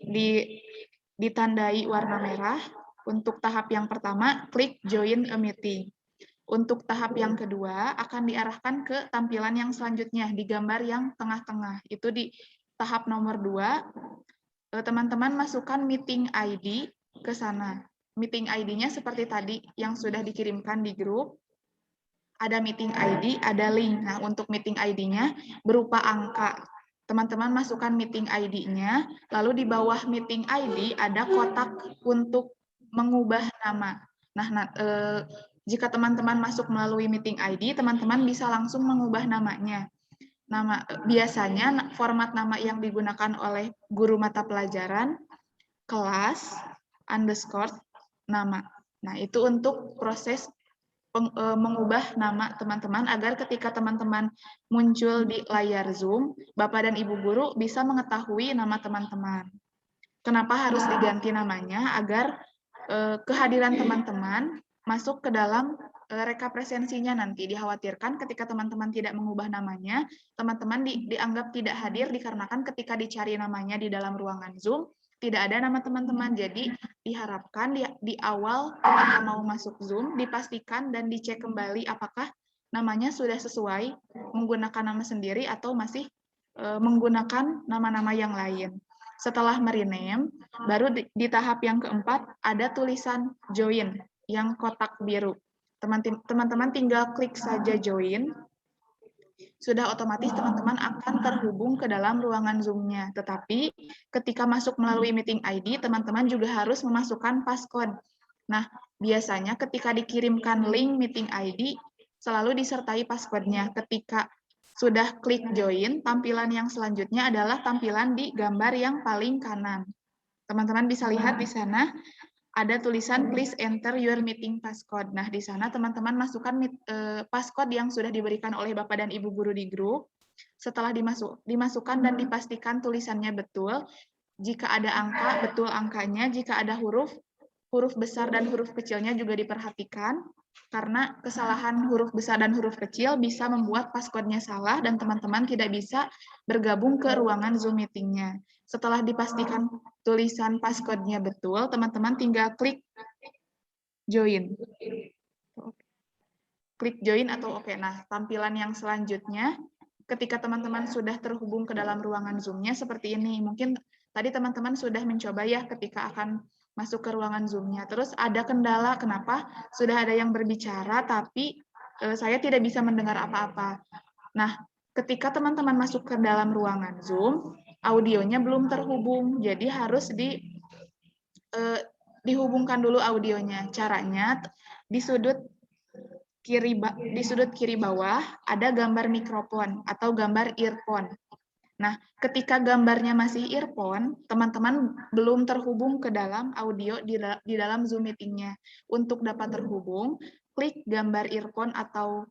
ditandai warna merah. Untuk tahap yang pertama, klik join a meeting. Untuk tahap yang kedua, akan diarahkan ke tampilan yang selanjutnya, di gambar yang tengah-tengah. Itu di tahap nomor 2, teman-teman masukkan meeting ID ke sana. Meeting ID-nya seperti tadi, yang sudah dikirimkan di grup. Ada meeting ID, ada link. Nah, untuk meeting ID-nya berupa angka. Teman-teman masukkan meeting ID-nya, lalu di bawah meeting ID ada kotak untuk mengubah nama. Nah, jika teman-teman masuk melalui meeting ID, teman-teman bisa langsung mengubah namanya. Biasanya format nama yang digunakan oleh guru mata pelajaran, kelas, underscore, nama. Nah, itu untuk proses mengubah nama teman-teman agar ketika teman-teman muncul di layar Zoom, Bapak dan Ibu guru bisa mengetahui nama teman-teman. Kenapa harus diganti namanya? Agar kehadiran teman-teman masuk ke dalam rekap presensinya nanti. Dikhawatirkan ketika teman-teman tidak mengubah namanya, teman-teman dianggap tidak hadir dikarenakan ketika dicari namanya di dalam ruangan Zoom, tidak ada nama teman-teman. Jadi diharapkan di awal ketika mau masuk Zoom, dipastikan dan dicek kembali apakah namanya sudah sesuai menggunakan nama sendiri atau masih menggunakan nama-nama yang lain. Setelah merename, baru di tahap yang keempat ada tulisan join yang kotak biru. Teman-teman tinggal klik saja join, sudah otomatis teman-teman akan terhubung ke dalam ruangan Zoom-nya. Tetapi ketika masuk melalui meeting ID, teman-teman juga harus memasukkan passcode. Nah, biasanya ketika dikirimkan link meeting ID, selalu disertai passcode-nya. Ketika sudah klik join, tampilan yang selanjutnya adalah tampilan di gambar yang paling kanan. Teman-teman bisa lihat di sana ada tulisan please enter your meeting passcode. Nah, di sana teman-teman masukkan passcode yang sudah diberikan oleh Bapak dan Ibu guru di grup. Setelah dimasukkan dan dipastikan tulisannya betul, jika ada angka, betul angkanya. Jika ada huruf besar dan huruf kecilnya juga diperhatikan, karena kesalahan huruf besar dan huruf kecil bisa membuat passcode-nya salah dan teman-teman tidak bisa bergabung ke ruangan Zoom meeting-nya. Setelah dipastikan tulisan passcode-nya betul, teman-teman tinggal klik join. Klik join atau oke. Nah, tampilan yang selanjutnya, ketika teman-teman sudah terhubung ke dalam ruangan Zoom-nya seperti ini. Mungkin tadi teman-teman sudah mencoba ya ketika akan masuk ke ruangan Zoom-nya. Terus ada kendala, kenapa? Sudah ada yang berbicara, tapi saya tidak bisa mendengar apa-apa. Nah, ketika teman-teman masuk ke dalam ruangan Zoom, audionya belum terhubung, jadi harus dihubungkan dulu audionya. Caranya di sudut kiri bawah ada gambar mikrofon atau gambar earphone. Nah, ketika gambarnya masih earphone, teman-teman belum terhubung ke dalam audio di dalam Zoom meeting-nya. Untuk dapat terhubung, klik gambar earphone atau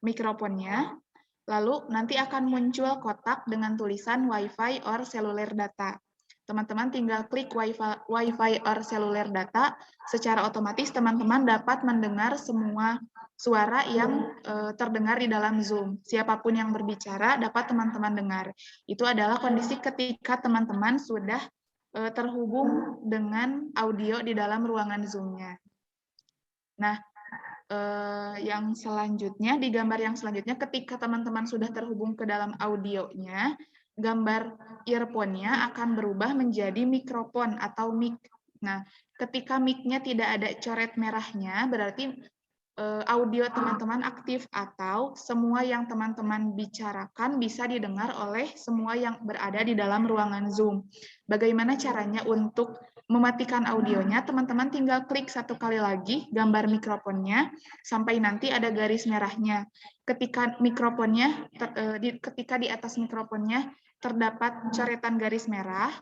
mikrofonnya, lalu nanti akan muncul kotak dengan tulisan Wi-Fi or cellular data. Teman-teman tinggal klik Wi-Fi or cellular data, secara otomatis teman-teman dapat mendengar semua suara yang terdengar di dalam Zoom. Siapapun yang berbicara dapat teman-teman dengar. Itu adalah kondisi ketika teman-teman sudah terhubung dengan audio di dalam ruangan Zoom-nya. Nah, yang selanjutnya, di gambar yang selanjutnya, ketika teman-teman sudah terhubung ke dalam audionya, gambar earphone-nya akan berubah menjadi mikrofon atau mic. Nah, ketika mic-nya tidak ada coret merahnya, berarti audio teman-teman aktif atau semua yang teman-teman bicarakan bisa didengar oleh semua yang berada di dalam ruangan Zoom. Bagaimana caranya untuk mematikan audionya? Teman-teman tinggal klik satu kali lagi gambar mikrofonnya sampai nanti ada garis merahnya. Ketika mikrofonnya, ketika di atas mikrofonnya terdapat coretan garis merah,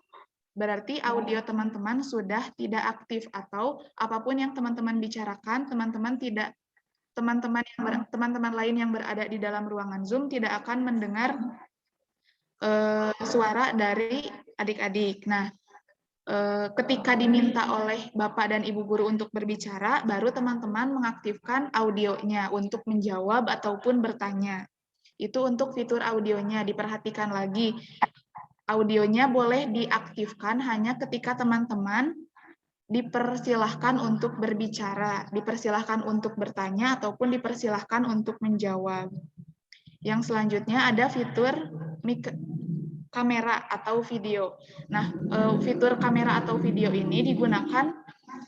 berarti audio teman-teman sudah tidak aktif atau apapun yang teman-teman bicarakan, teman-teman lain yang berada di dalam ruangan Zoom tidak akan mendengar suara dari adik-adik. Nah, ketika diminta oleh Bapak dan Ibu guru untuk berbicara, baru teman-teman mengaktifkan audionya untuk menjawab ataupun bertanya. Itu untuk fitur audionya, diperhatikan lagi. Audionya boleh diaktifkan hanya ketika teman-teman dipersilahkan untuk berbicara, dipersilahkan untuk bertanya, ataupun dipersilahkan untuk menjawab. Yang selanjutnya ada fitur kamera atau video. Nah, fitur kamera atau video ini digunakan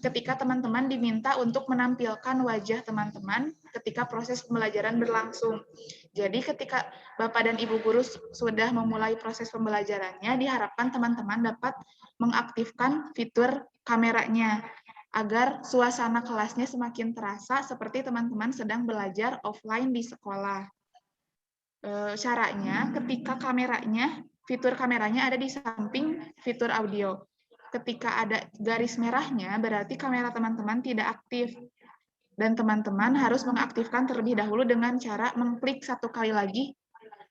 ketika teman-teman diminta untuk menampilkan wajah teman-teman ketika proses pembelajaran berlangsung. Jadi ketika Bapak dan Ibu guru sudah memulai proses pembelajarannya, diharapkan teman-teman dapat mengaktifkan fitur kameranya agar suasana kelasnya semakin terasa seperti teman-teman sedang belajar offline di sekolah. Caranya, ketika fitur kameranya ada di samping fitur audio. Ketika ada garis merahnya, berarti kamera teman-teman tidak aktif. Dan teman-teman harus mengaktifkan terlebih dahulu dengan cara mengklik satu kali lagi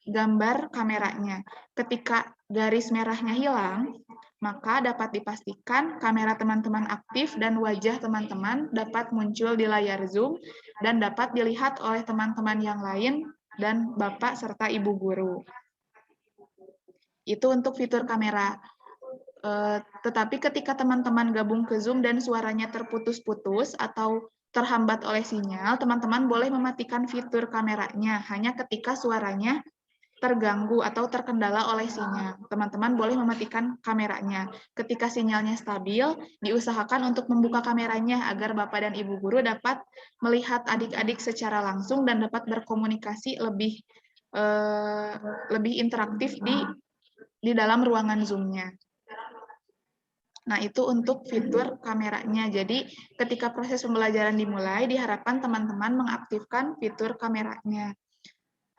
gambar kameranya. Ketika garis merahnya hilang, maka dapat dipastikan kamera teman-teman aktif dan wajah teman-teman dapat muncul di layar Zoom dan dapat dilihat oleh teman-teman yang lain dan Bapak serta Ibu guru. Itu untuk fitur kamera. Tetapi ketika teman-teman gabung ke Zoom dan suaranya terputus-putus atau terhambat oleh sinyal, teman-teman boleh mematikan fitur kameranya hanya ketika suaranya terganggu atau terkendala oleh sinyal. Teman-teman boleh mematikan kameranya. Ketika sinyalnya stabil, diusahakan untuk membuka kameranya agar Bapak dan Ibu guru dapat melihat adik-adik secara langsung dan dapat berkomunikasi lebih interaktif di dalam ruangan Zoom-nya. Nah, itu untuk fitur kameranya. Jadi, ketika proses pembelajaran dimulai, diharapkan teman-teman mengaktifkan fitur kameranya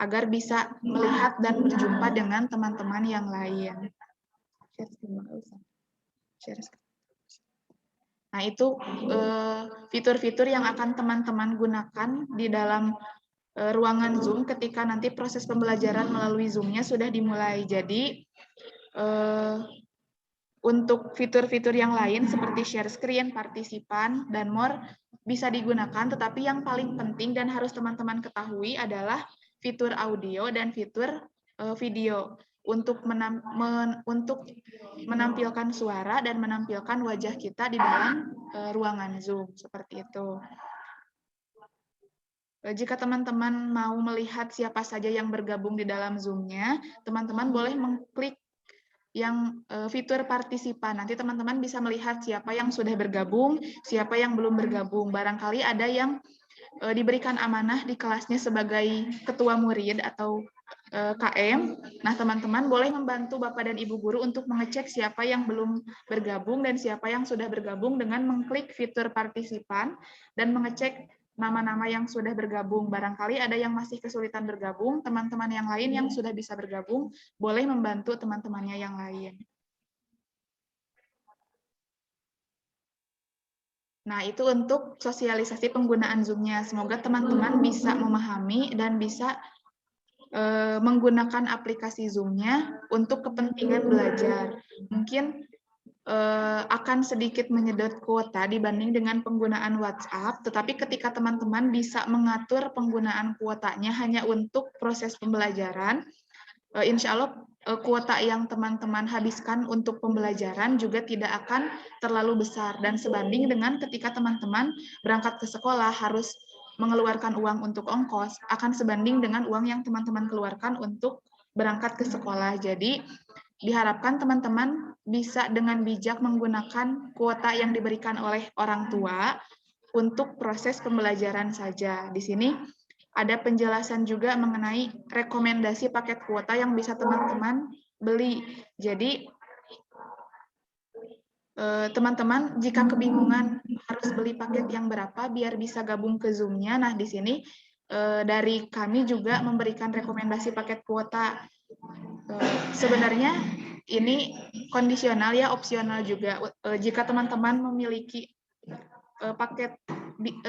agar bisa melihat dan berjumpa dengan teman-teman yang lain. Nah, itu fitur-fitur yang akan teman-teman gunakan di dalam ruangan Zoom ketika nanti proses pembelajaran melalui Zoom-nya sudah dimulai. Jadi, untuk fitur-fitur yang lain seperti share screen, partisipan, dan more bisa digunakan, tetapi yang paling penting dan harus teman-teman ketahui adalah fitur audio dan fitur video untuk menampilkan suara dan menampilkan wajah kita di dalam ruangan Zoom, seperti itu. Jika teman-teman mau melihat siapa saja yang bergabung di dalam Zoom-nya, teman-teman boleh mengklik yang fitur partisipan. Nanti teman-teman bisa melihat siapa yang sudah bergabung, siapa yang belum bergabung. Barangkali ada yang diberikan amanah di kelasnya sebagai ketua murid atau KM. Nah, teman-teman boleh membantu Bapak dan Ibu guru untuk mengecek siapa yang belum bergabung dan siapa yang sudah bergabung dengan mengklik fitur partisipan dan mengecek nama-nama yang sudah bergabung. Barangkali ada yang masih kesulitan bergabung, teman-teman yang lain yang sudah bisa bergabung boleh membantu teman-temannya yang lain. Nah, itu untuk sosialisasi penggunaan Zoom-nya. Semoga teman-teman bisa memahami dan bisa menggunakan aplikasi Zoom-nya untuk kepentingan belajar. Mungkin akan sedikit menyedot kuota dibanding dengan penggunaan WhatsApp, tetapi ketika teman-teman bisa mengatur penggunaan kuotanya hanya untuk proses pembelajaran, insya Allah kuota yang teman-teman habiskan untuk pembelajaran juga tidak akan terlalu besar dan sebanding dengan ketika teman-teman berangkat ke sekolah harus mengeluarkan uang untuk ongkos, akan sebanding dengan uang yang teman-teman keluarkan untuk berangkat ke sekolah. Jadi diharapkan teman-teman bisa dengan bijak menggunakan kuota yang diberikan oleh orang tua untuk proses pembelajaran saja. Di sini ada penjelasan juga mengenai rekomendasi paket kuota yang bisa teman-teman beli. Jadi, teman-teman jika kebingungan harus beli paket yang berapa biar bisa gabung ke Zoom-nya, nah di sini dari kami juga memberikan rekomendasi paket kuota. Sebenarnya ini kondisional ya, opsional juga. Jika teman-teman memiliki paket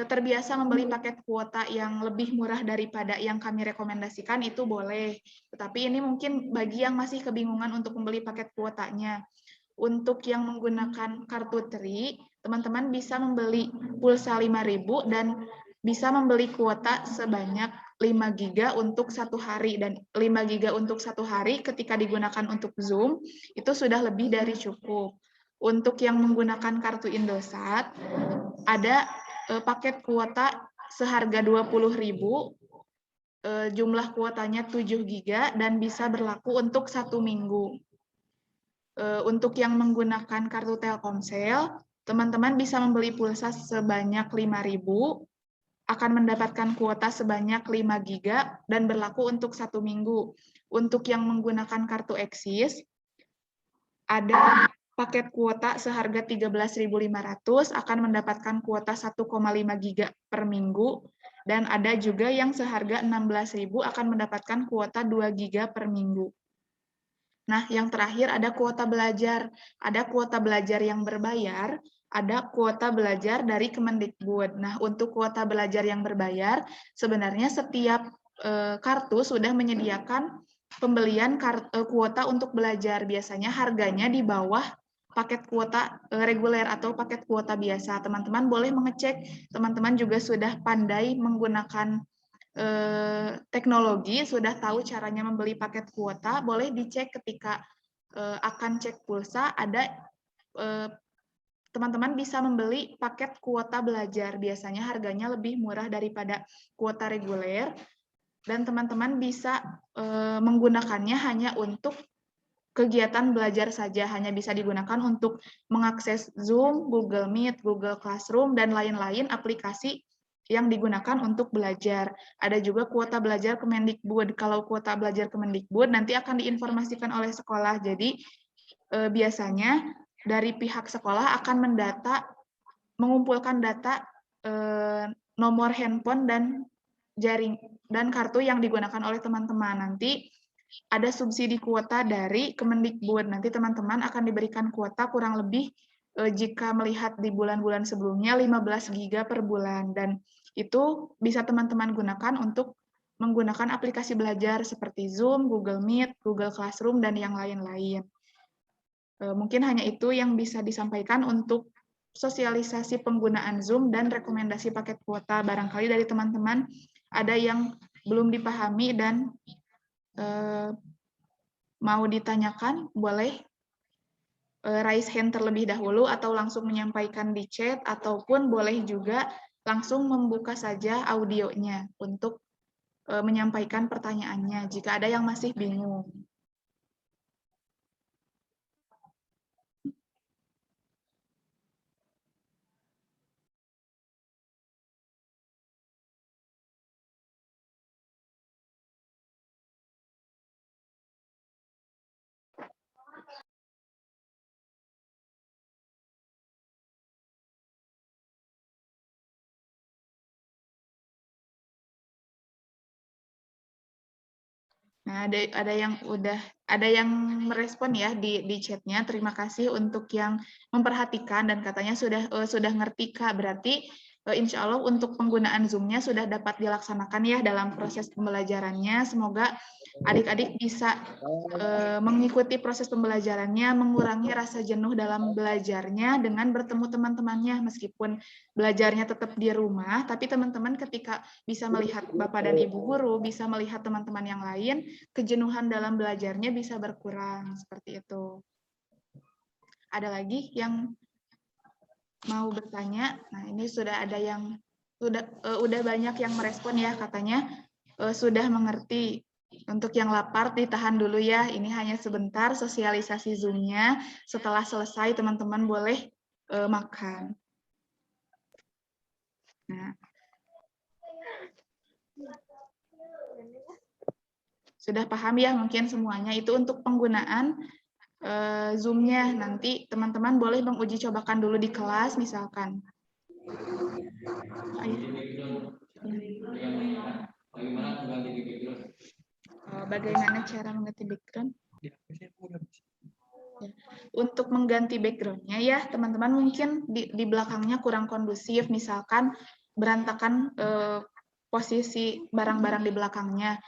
terbiasa membeli paket kuota yang lebih murah daripada yang kami rekomendasikan, itu boleh. Tetapi ini mungkin bagi yang masih kebingungan untuk membeli paket kuotanya. Untuk yang menggunakan kartu TRI, teman-teman bisa membeli pulsa 5.000 dan bisa membeli kuota sebanyak 5 giga untuk 1 hari. Dan 5 giga untuk 1 hari ketika digunakan untuk Zoom, itu sudah lebih dari cukup. Untuk yang menggunakan kartu Indosat, ada paket kuota seharga 20.000, jumlah kuotanya 7 giga dan bisa berlaku untuk 1 minggu. Untuk yang menggunakan kartu Telkomsel, teman-teman bisa membeli pulsa sebanyak 5.000, akan mendapatkan kuota sebanyak 5 giga dan berlaku untuk 1 minggu. Untuk yang menggunakan kartu Axis, ada paket kuota seharga 13.500 akan mendapatkan kuota 1,5 giga per minggu, dan ada juga yang seharga 16.000 akan mendapatkan kuota 2 giga per minggu. Nah, yang terakhir ada kuota belajar. Ada kuota belajar yang berbayar, ada kuota belajar dari Kemendikbud. Nah, untuk kuota belajar yang berbayar, sebenarnya setiap kartu sudah menyediakan pembelian kuota untuk belajar. Biasanya harganya di bawah paket kuota reguler atau paket kuota biasa. Teman-teman boleh mengecek, teman-teman juga sudah pandai menggunakan teknologi, sudah tahu caranya membeli paket kuota, boleh dicek ketika akan cek pulsa, ada teman-teman bisa membeli paket kuota belajar, biasanya harganya lebih murah daripada kuota reguler, dan teman-teman bisa menggunakannya hanya untuk kegiatan belajar saja, hanya bisa digunakan untuk mengakses Zoom, Google Meet, Google Classroom, dan lain-lain aplikasi yang digunakan untuk belajar. Ada juga kuota belajar Kemendikbud. Kalau kuota belajar Kemendikbud nanti akan diinformasikan oleh sekolah. Jadi biasanya dari pihak sekolah akan mengumpulkan data nomor handphone dan jaring dan kartu yang digunakan oleh teman-teman. Nanti ada subsidi kuota dari Kemendikbud. Nanti teman-teman akan diberikan kuota kurang lebih jika melihat di bulan-bulan sebelumnya 15 GB per bulan, dan itu bisa teman-teman gunakan untuk menggunakan aplikasi belajar seperti Zoom, Google Meet, Google Classroom, dan yang lain-lain. Mungkin hanya itu yang bisa disampaikan untuk sosialisasi penggunaan Zoom dan rekomendasi paket kuota. Barangkali dari teman-teman ada yang belum dipahami dan mau ditanyakan, boleh raise hand terlebih dahulu atau langsung menyampaikan di chat, ataupun boleh juga langsung membuka saja audionya untuk menyampaikan pertanyaannya jika ada yang masih bingung. Nah, ada yang merespon ya di chatnya. Terima kasih untuk yang memperhatikan dan katanya sudah ngerti Kak. Berarti insya Allah untuk penggunaan Zoom-nya sudah dapat dilaksanakan ya dalam proses pembelajarannya. Semoga adik-adik bisa mengikuti proses pembelajarannya, mengurangi rasa jenuh dalam belajarnya dengan bertemu teman-temannya. Meskipun belajarnya tetap di rumah, tapi teman-teman ketika bisa melihat Bapak dan Ibu guru, bisa melihat teman-teman yang lain, kejenuhan dalam belajarnya bisa berkurang, seperti itu. Ada lagi yang mau bertanya? Nah, ini sudah ada yang udah banyak yang merespon ya, katanya sudah mengerti. Untuk yang lapar ditahan dulu ya, ini hanya sebentar sosialisasi Zoom-nya. Setelah selesai teman-teman boleh makan. Nah, sudah paham ya mungkin semuanya. Itu untuk penggunaan Zoom-nya. Nanti teman-teman boleh menguji cobakan dulu di kelas misalkan. Bagaimana cara mengganti background? Ya. Untuk mengganti background-nya ya teman-teman mungkin di belakangnya kurang kondusif, misalkan berantakan posisi barang-barang di belakangnya.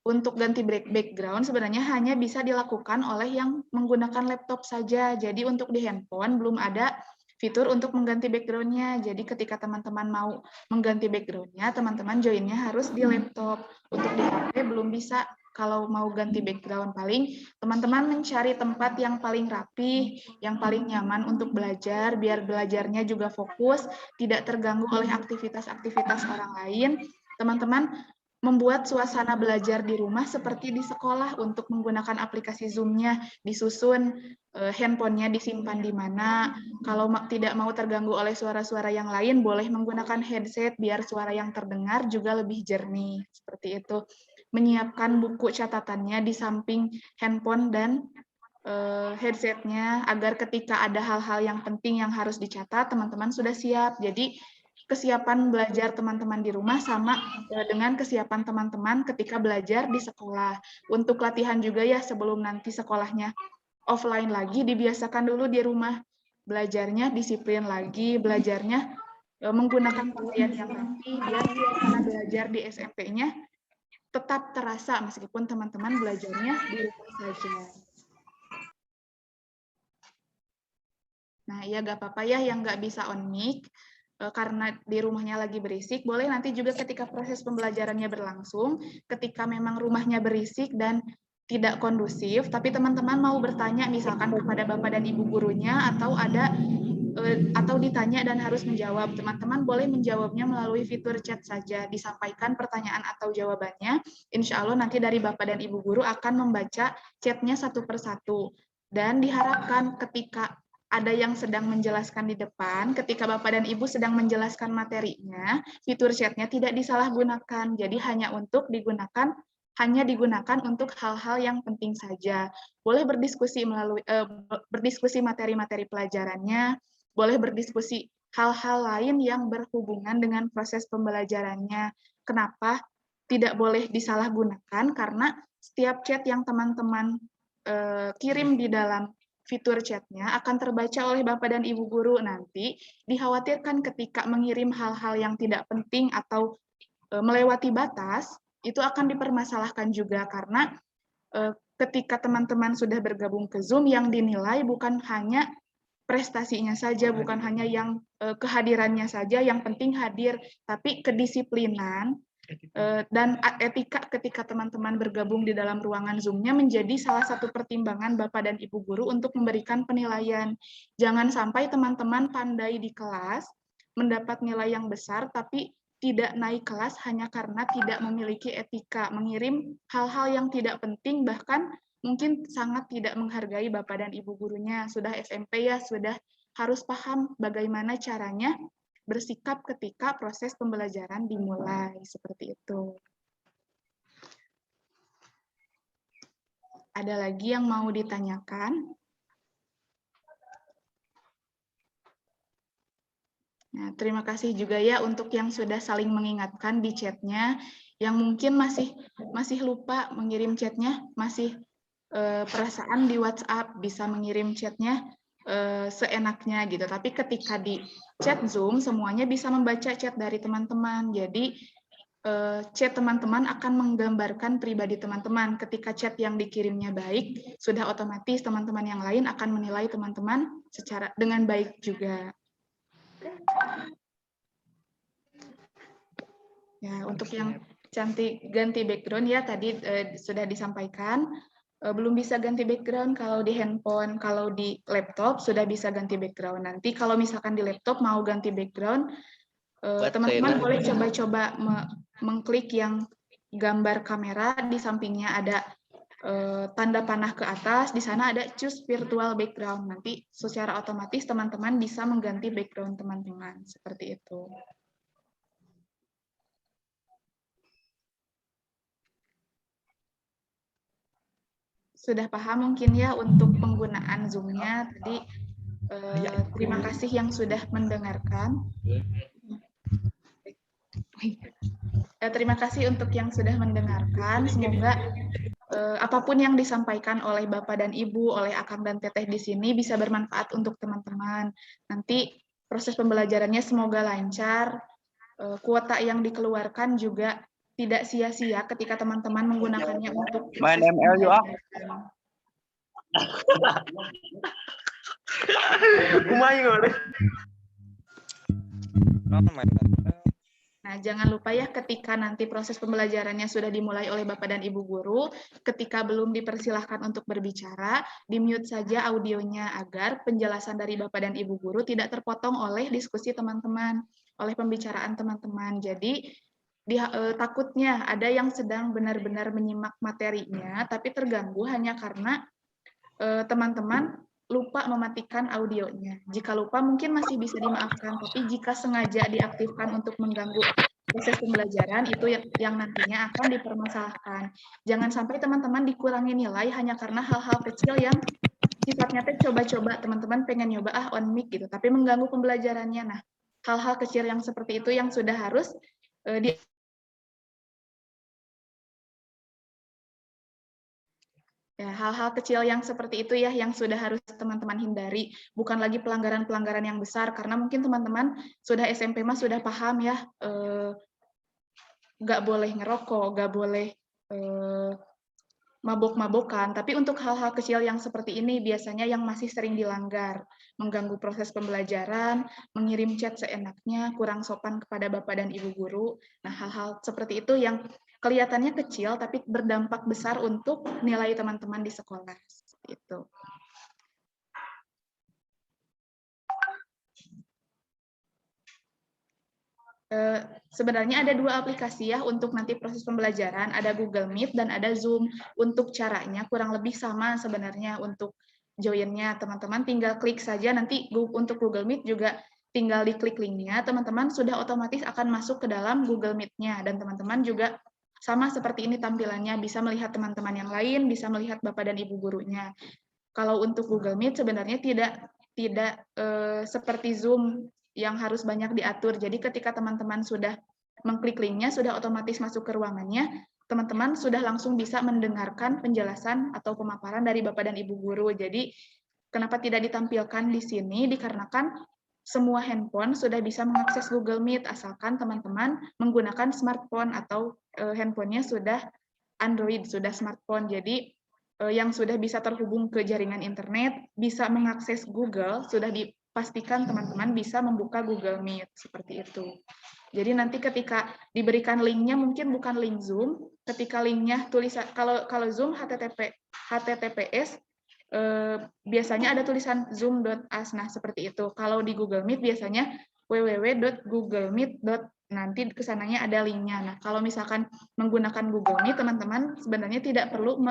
Untuk ganti background sebenarnya hanya bisa dilakukan oleh yang menggunakan laptop saja. Jadi untuk di handphone belum ada fitur untuk mengganti background-nya. Jadi ketika teman-teman mau mengganti background-nya, teman-teman join-nya harus di laptop. Untuk di HP belum bisa. Kalau mau ganti background, paling teman-teman mencari tempat yang paling rapi, yang paling nyaman untuk belajar, biar belajarnya juga fokus, tidak terganggu oleh aktivitas-aktivitas orang lain. Teman-teman membuat suasana belajar di rumah seperti di sekolah. Untuk menggunakan aplikasi Zoom-nya disusun, handphonenya disimpan di mana. Kalau tidak mau terganggu oleh suara-suara yang lain, boleh menggunakan headset biar suara yang terdengar juga lebih jernih. Seperti itu. Menyiapkan buku catatannya di samping handphone dan headsetnya, agar ketika ada hal-hal yang penting yang harus dicatat, teman-teman sudah siap. Jadi kesiapan belajar teman-teman di rumah sama dengan kesiapan teman-teman ketika belajar di sekolah. Untuk latihan juga ya, sebelum nanti sekolahnya offline lagi, dibiasakan dulu di rumah. Belajarnya disiplin lagi, belajarnya menggunakan pakaian yang rapi, biar suasana belajar di SMP-nya tetap terasa meskipun teman-teman belajarnya di rumah saja. Nah, ya gak apa-apa ya yang nggak bisa on mic, karena di rumahnya lagi berisik. Boleh nanti juga ketika proses pembelajarannya berlangsung, ketika memang rumahnya berisik dan tidak kondusif, tapi teman-teman mau bertanya misalkan kepada Bapak dan Ibu gurunya, atau ditanya dan harus menjawab, teman-teman boleh menjawabnya melalui fitur chat saja, disampaikan pertanyaan atau jawabannya. Insya Allah nanti dari Bapak dan Ibu guru akan membaca chatnya satu persatu. Dan diharapkan ketika ada yang sedang menjelaskan di depan, ketika Bapak dan Ibu sedang menjelaskan materinya, fitur chatnya tidak disalahgunakan. Jadi hanya digunakan untuk hal-hal yang penting saja. Boleh berdiskusi materi-materi pelajarannya, boleh berdiskusi hal-hal lain yang berhubungan dengan proses pembelajarannya. kenapa tidak boleh disalahgunakan, karena setiap chat yang teman-teman kirim di dalam fitur chatnya akan terbaca oleh Bapak dan Ibu guru. Nanti dikhawatirkan ketika mengirim hal-hal yang tidak penting atau melewati batas, itu akan dipermasalahkan juga, karena ketika teman-teman sudah bergabung ke Zoom, yang dinilai bukan hanya prestasinya saja, bukan hanya yang kehadirannya saja, yang penting hadir, tapi kedisiplinan dan etika ketika teman-teman bergabung di dalam ruangan Zoom-nya menjadi salah satu pertimbangan Bapak dan Ibu guru untuk memberikan penilaian. Jangan sampai teman-teman pandai di kelas, mendapat nilai yang besar, tapi tidak naik kelas hanya karena tidak memiliki etika, mengirim hal-hal yang tidak penting, bahkan mungkin sangat tidak menghargai Bapak dan Ibu gurunya. Sudah SMP ya, sudah harus paham bagaimana caranya bersikap ketika proses pembelajaran dimulai, seperti itu. Ada lagi yang mau ditanyakan? Nah, terima kasih juga ya untuk yang sudah saling mengingatkan di chatnya, yang mungkin masih lupa mengirim chatnya, masih perasaan di WhatsApp bisa mengirim chatnya seenaknya gitu. Tapi ketika di chat Zoom, semuanya bisa membaca chat dari teman-teman. Jadi chat teman-teman akan menggambarkan pribadi teman-teman. Ketika chat yang dikirimnya baik, sudah otomatis teman-teman yang lain akan menilai teman-teman secara dengan baik juga. Ya, untuk yang cantik ganti background ya tadi sudah disampaikan. Belum bisa ganti background kalau di handphone, kalau di laptop sudah bisa ganti background. Nanti kalau misalkan di laptop mau ganti background, teman-teman boleh coba-coba mengklik yang gambar kamera, di sampingnya ada tanda panah ke atas, di sana ada choose virtual background. Nanti secara otomatis teman-teman bisa mengganti background teman-teman, seperti itu. Sudah paham mungkin ya untuk penggunaan Zoom-nya tadi. Terima kasih yang sudah mendengarkan. Terima kasih untuk yang sudah mendengarkan. Semoga apapun yang disampaikan oleh Bapak dan Ibu, oleh Akang dan Teteh di sini bisa bermanfaat untuk teman-teman. Nanti proses pembelajarannya semoga lancar. Kuota yang dikeluarkan juga tidak sia-sia ketika teman-teman menggunakannya untuk main ML yuk. Nah, jangan lupa ya ketika nanti proses pembelajarannya sudah dimulai oleh Bapak dan Ibu guru, ketika belum dipersilahkan untuk berbicara, di-mute saja audionya agar penjelasan dari Bapak dan Ibu guru tidak terpotong oleh diskusi teman-teman, oleh pembicaraan teman-teman. Jadi, takutnya ada yang sedang benar-benar menyimak materinya, tapi terganggu hanya karena teman-teman lupa mematikan audionya. Jika lupa mungkin masih bisa dimaafkan, tapi jika sengaja diaktifkan untuk mengganggu proses pembelajaran, itu yang nantinya akan dipermasalahkan. Jangan sampai teman-teman dikurangi nilai hanya karena hal-hal kecil yang sifatnya coba-coba, teman-teman pengen nyoba on mic gitu, tapi mengganggu pembelajarannya. Nah, hal-hal kecil yang seperti itu yang sudah harus ya, hal-hal kecil yang seperti itu ya yang sudah harus teman-teman hindari, bukan lagi pelanggaran-pelanggaran yang besar, karena mungkin teman-teman sudah SMP mah sudah paham ya, nggak boleh ngerokok, nggak boleh mabok-mabokan, tapi untuk hal-hal kecil yang seperti ini biasanya yang masih sering dilanggar, mengganggu proses pembelajaran, mengirim chat seenaknya, kurang sopan kepada Bapak dan Ibu guru. Nah, hal-hal seperti itu yang kelihatannya kecil tapi berdampak besar untuk nilai teman-teman di sekolah. Seperti itu. Sebenarnya ada dua aplikasi ya untuk nanti proses pembelajaran, ada Google Meet dan ada Zoom. Untuk caranya kurang lebih sama sebenarnya untuk join-nya. Teman-teman tinggal klik saja, nanti untuk Google Meet juga tinggal diklik link-nya, teman-teman sudah otomatis akan masuk ke dalam Google Meet-nya, dan teman-teman juga sama seperti ini tampilannya, bisa melihat teman-teman yang lain, bisa melihat Bapak dan Ibu gurunya. Kalau untuk Google Meet sebenarnya tidak seperti Zoom yang harus banyak diatur. Jadi ketika teman-teman sudah mengklik linknya sudah otomatis masuk ke ruangannya, teman-teman sudah langsung bisa mendengarkan penjelasan atau pemaparan dari Bapak dan Ibu guru. Jadi kenapa tidak ditampilkan di sini? Dikarenakan semua handphone sudah bisa mengakses Google Meet asalkan teman-teman menggunakan smartphone atau handphonenya sudah Android, sudah smartphone. Jadi yang sudah bisa terhubung ke jaringan internet, bisa mengakses Google, sudah dipastikan teman-teman bisa membuka Google Meet, seperti itu. Jadi nanti ketika diberikan linknya mungkin bukan link Zoom, ketika linknya tulisan, kalau Zoom HTTPS, biasanya ada tulisan zoom.us, nah seperti itu. Kalau di Google Meet biasanya www.googlemeet. Nanti kesananya ada linknya. Nah kalau misalkan menggunakan Google Meet, teman-teman sebenarnya tidak perlu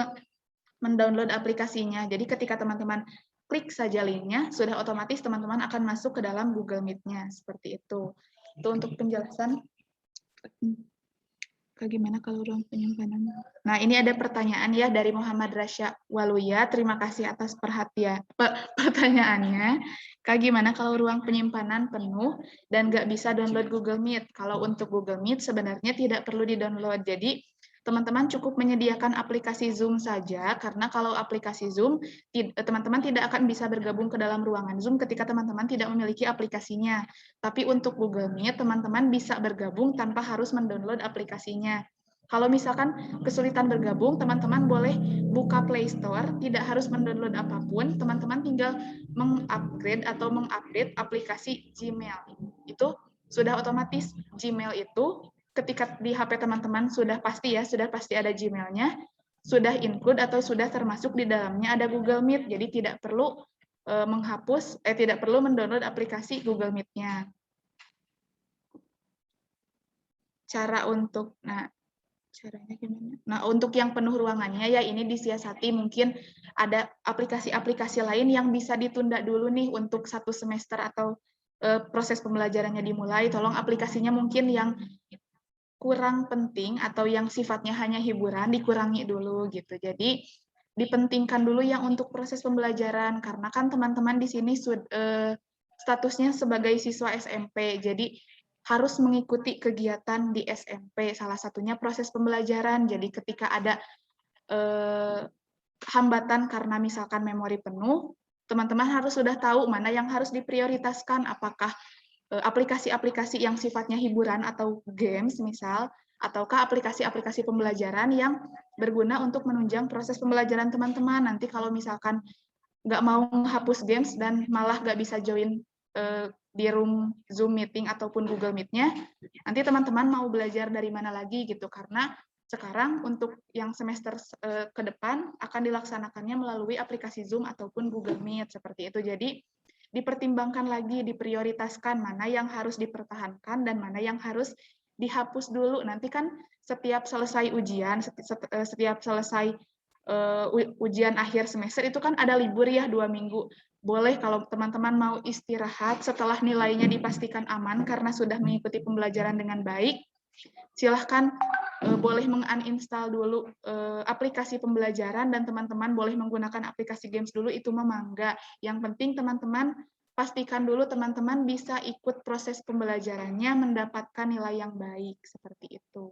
mendownload aplikasinya. Jadi ketika teman-teman klik saja linknya, sudah otomatis teman-teman akan masuk ke dalam Google Meet-nya. Seperti itu. Itu untuk penjelasan. Bagaimana kalau ruang penyimpanan? Nah, ini ada pertanyaan ya dari Muhammad Rasya Waluya. Terima kasih atas pertanyaannya. Kak, gimana kalau ruang penyimpanan penuh dan nggak bisa download Google Meet? Kalau untuk Google Meet sebenarnya tidak perlu di-download. Jadi, teman-teman cukup menyediakan aplikasi Zoom saja, karena kalau aplikasi Zoom, teman-teman tidak akan bisa bergabung ke dalam ruangan Zoom ketika teman-teman tidak memiliki aplikasinya. Tapi untuk Google Meet, teman-teman bisa bergabung tanpa harus mendownload aplikasinya. Kalau misalkan kesulitan bergabung, teman-teman boleh buka Play Store, tidak harus mendownload apapun, teman-teman tinggal mengupgrade atau mengupdate aplikasi Gmail. Itu sudah otomatis Gmail itu ketika di HP teman-teman sudah pasti ada Gmail-nya, sudah include atau sudah termasuk di dalamnya ada Google Meet, jadi tidak perlu tidak perlu mendownload aplikasi Google Meet-nya. Caranya gimana? Nah, untuk yang penuh ruangannya ya ini disiasati, mungkin ada aplikasi-aplikasi lain yang bisa ditunda dulu nih untuk 1 semester atau proses pembelajarannya dimulai. Tolong aplikasinya mungkin yang kurang penting atau yang sifatnya hanya hiburan dikurangi dulu gitu. Jadi dipentingkan dulu yang untuk proses pembelajaran, karena kan teman-teman di sini statusnya sebagai siswa SMP, jadi harus mengikuti kegiatan di SMP, salah satunya proses pembelajaran. Jadi ketika ada hambatan karena misalkan memori penuh, teman-teman harus sudah tahu mana yang harus diprioritaskan, apakah aplikasi-aplikasi yang sifatnya hiburan atau games misal, ataukah aplikasi-aplikasi pembelajaran yang berguna untuk menunjang proses pembelajaran teman-teman. Nanti kalau misalkan nggak mau menghapus games dan malah nggak bisa join di room Zoom meeting ataupun Google Meet-nya, nanti teman-teman mau belajar dari mana lagi gitu, karena sekarang untuk yang semester ke depan akan dilaksanakannya melalui aplikasi Zoom ataupun Google Meet, seperti itu. Jadi dipertimbangkan lagi, diprioritaskan mana yang harus dipertahankan dan mana yang harus dihapus dulu. Nanti kan setiap selesai ujian, setiap selesai ujian akhir semester itu kan ada libur ya 2 minggu. Boleh kalau teman-teman mau istirahat setelah nilainya dipastikan aman karena sudah mengikuti pembelajaran dengan baik, silahkan boleh menguninstall dulu aplikasi pembelajaran dan teman-teman boleh menggunakan aplikasi games dulu, itu mah mangga. Yang penting teman-teman pastikan dulu teman-teman bisa ikut proses pembelajarannya, mendapatkan nilai yang baik, seperti itu.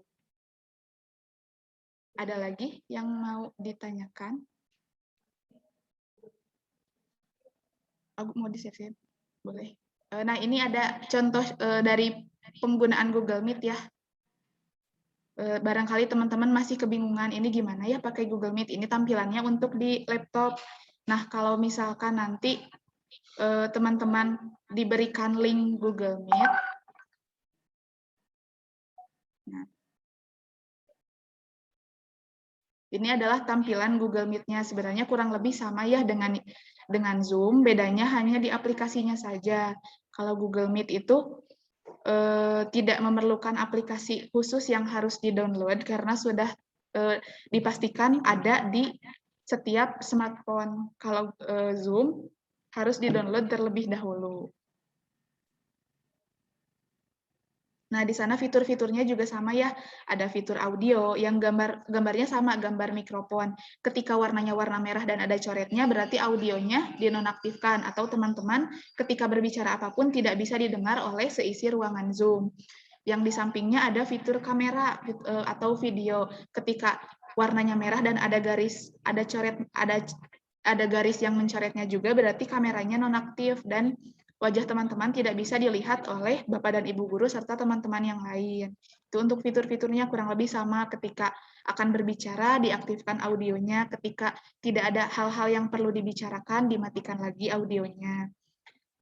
Ada lagi yang mau ditanyakan? Aku mau di-share, boleh. Nah, ini ada contoh dari penggunaan Google Meet ya. Barangkali teman-teman masih kebingungan, ini gimana ya pakai Google Meet, ini tampilannya untuk di laptop. Nah, kalau misalkan nanti teman-teman diberikan link Google Meet, nah, ini adalah tampilan Google Meet-nya. Sebenarnya kurang lebih sama ya dengan Zoom, bedanya hanya di aplikasinya saja. Kalau Google Meet itu tidak memerlukan aplikasi khusus yang harus di-download karena sudah dipastikan ada di setiap smartphone. Kalau Zoom harus di-download terlebih dahulu. Nah, di sana fitur-fiturnya juga sama ya. Ada fitur audio yang gambarnya sama, gambar mikrofon. Ketika warnanya warna merah dan ada coretnya, berarti audionya dinonaktifkan atau teman-teman ketika berbicara apapun tidak bisa didengar oleh seisi ruangan Zoom. Yang di sampingnya ada fitur kamera atau video. Ketika warnanya merah dan ada garis, ada coret, ada garis yang mencoretnya juga, berarti kameranya nonaktif dan wajah teman-teman tidak bisa dilihat oleh Bapak dan Ibu guru serta teman-teman yang lain. Itu untuk fitur-fiturnya kurang lebih sama. Ketika akan berbicara, diaktifkan audionya. Ketika tidak ada hal-hal yang perlu dibicarakan, dimatikan lagi audionya.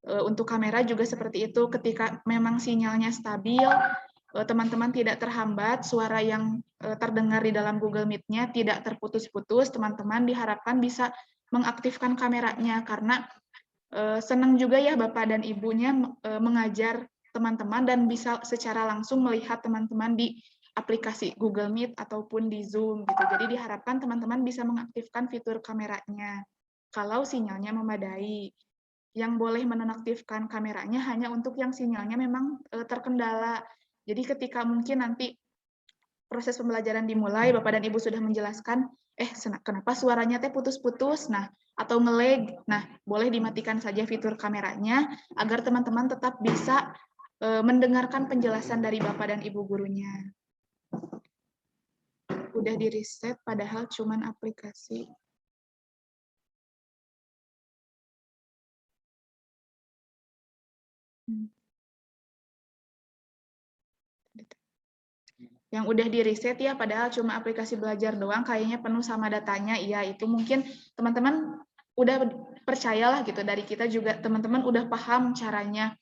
Untuk kamera juga seperti itu. Ketika memang sinyalnya stabil, teman-teman tidak terhambat, suara yang terdengar di dalam Google Meet-nya tidak terputus-putus, teman-teman diharapkan bisa mengaktifkan kameranya, karena senang juga ya Bapak dan Ibunya mengajar teman-teman dan bisa secara langsung melihat teman-teman di aplikasi Google Meet ataupun di Zoom gitu. Jadi diharapkan teman-teman bisa mengaktifkan fitur kameranya kalau sinyalnya memadai. Yang boleh menonaktifkan kameranya hanya untuk yang sinyalnya memang terkendala. Jadi ketika mungkin nanti proses pembelajaran dimulai, Bapak dan Ibu sudah menjelaskan, kenapa suaranya teh putus-putus, nah atau nge-lag, nah boleh dimatikan saja fitur kameranya agar teman-teman tetap bisa mendengarkan penjelasan dari Bapak dan Ibu gurunya. Udah di reset, padahal cuman aplikasi. Yang udah di reset ya, padahal cuma aplikasi belajar doang, kayaknya penuh sama datanya. Iya, itu mungkin teman-teman udah percayalah gitu, dari kita juga teman-teman udah paham caranya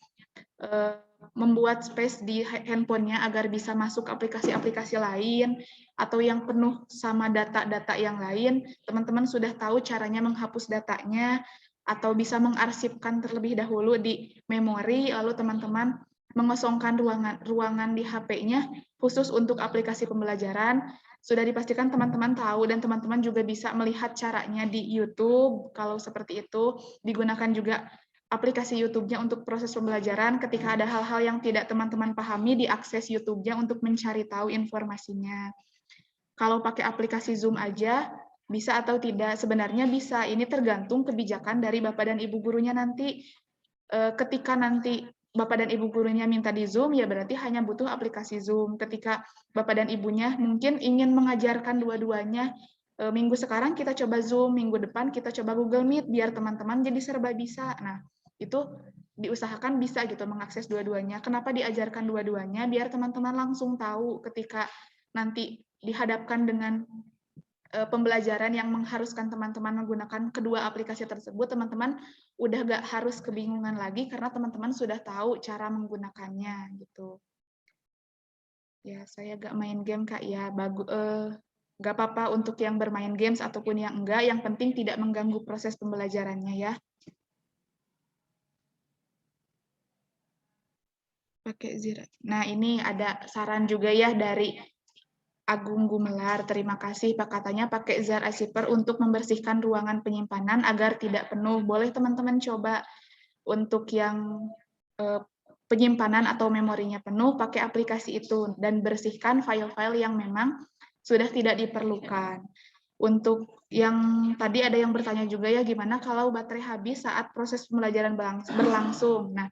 membuat space di handphonenya agar bisa masuk aplikasi-aplikasi lain, atau yang penuh sama data-data yang lain, teman-teman sudah tahu caranya menghapus datanya, atau bisa mengarsipkan terlebih dahulu di memori, lalu teman-teman mengosongkan ruangan di HP-nya khusus untuk aplikasi pembelajaran. Sudah dipastikan teman-teman tahu dan teman-teman juga bisa melihat caranya di YouTube. Kalau seperti itu, digunakan juga aplikasi YouTube-nya untuk proses pembelajaran. Ketika ada hal-hal yang tidak teman-teman pahami, diakses YouTube-nya untuk mencari tahu informasinya. Kalau pakai aplikasi Zoom aja, bisa atau tidak? Sebenarnya bisa. Ini tergantung kebijakan dari Bapak dan Ibu gurunya nanti. Ketika nanti Bapak dan Ibu gurunya minta di Zoom, ya berarti hanya butuh aplikasi Zoom. Ketika Bapak dan Ibunya mungkin ingin mengajarkan dua-duanya, minggu sekarang kita coba Zoom, minggu depan kita coba Google Meet, biar teman-teman jadi serba bisa. Nah, itu diusahakan bisa gitu mengakses dua-duanya. Kenapa diajarkan dua-duanya? Biar teman-teman langsung tahu ketika nanti dihadapkan dengan pembelajaran yang mengharuskan teman-teman menggunakan kedua aplikasi tersebut, teman-teman udah gak harus kebingungan lagi karena teman-teman sudah tahu cara menggunakannya gitu. Ya, saya gak main game Kak ya, gak apa-apa untuk yang bermain games ataupun yang enggak, yang penting tidak mengganggu proses pembelajarannya ya. Pakai Zira. Nah, ini ada saran juga ya dari Agung Gumelar, terima kasih Pak, katanya pakai Jar Asiper untuk membersihkan ruangan penyimpanan agar tidak penuh. Boleh teman-teman coba untuk yang penyimpanan atau memorinya penuh, pakai aplikasi itu dan bersihkan file-file yang memang sudah tidak diperlukan. Untuk yang tadi ada yang bertanya juga ya, gimana kalau baterai habis saat proses pembelajaran berlangsung. Nah,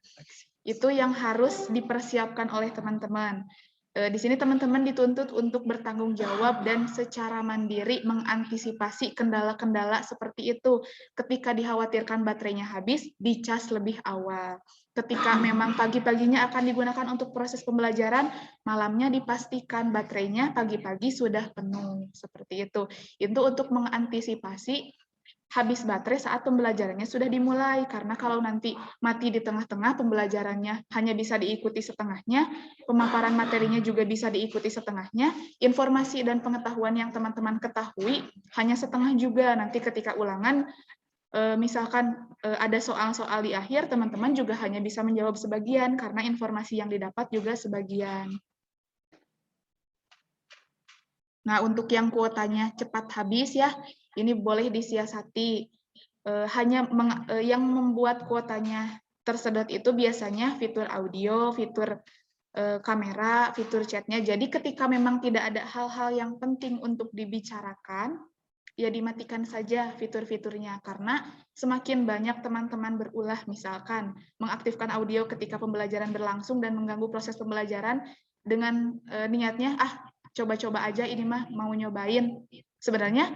itu yang harus dipersiapkan oleh teman-teman. Di sini teman-teman dituntut untuk bertanggung jawab dan secara mandiri mengantisipasi kendala-kendala seperti itu. Ketika dikhawatirkan baterainya habis, dicas lebih awal. Ketika memang pagi-paginya akan digunakan untuk proses pembelajaran, malamnya dipastikan baterainya pagi-pagi sudah penuh. Seperti itu. Itu untuk mengantisipasi habis baterai saat pembelajarannya sudah dimulai, karena kalau nanti mati di tengah-tengah, pembelajarannya hanya bisa diikuti setengahnya, pemaparan materinya juga bisa diikuti setengahnya, informasi dan pengetahuan yang teman-teman ketahui hanya setengah juga. Nanti ketika ulangan, misalkan ada soal-soal di akhir, teman-teman juga hanya bisa menjawab sebagian, karena informasi yang didapat juga sebagian. Nah, untuk yang kuotanya cepat habis ya, ini boleh disiasati. Yang membuat kuotanya tersedot itu biasanya fitur audio, fitur kamera, fitur chatnya. Jadi ketika memang tidak ada hal-hal yang penting untuk dibicarakan, ya dimatikan saja fitur-fiturnya. Karena semakin banyak teman-teman berulah, misalkan mengaktifkan audio ketika pembelajaran berlangsung dan mengganggu proses pembelajaran, dengan niatnya coba-coba aja ini mah mau nyobain. Sebenarnya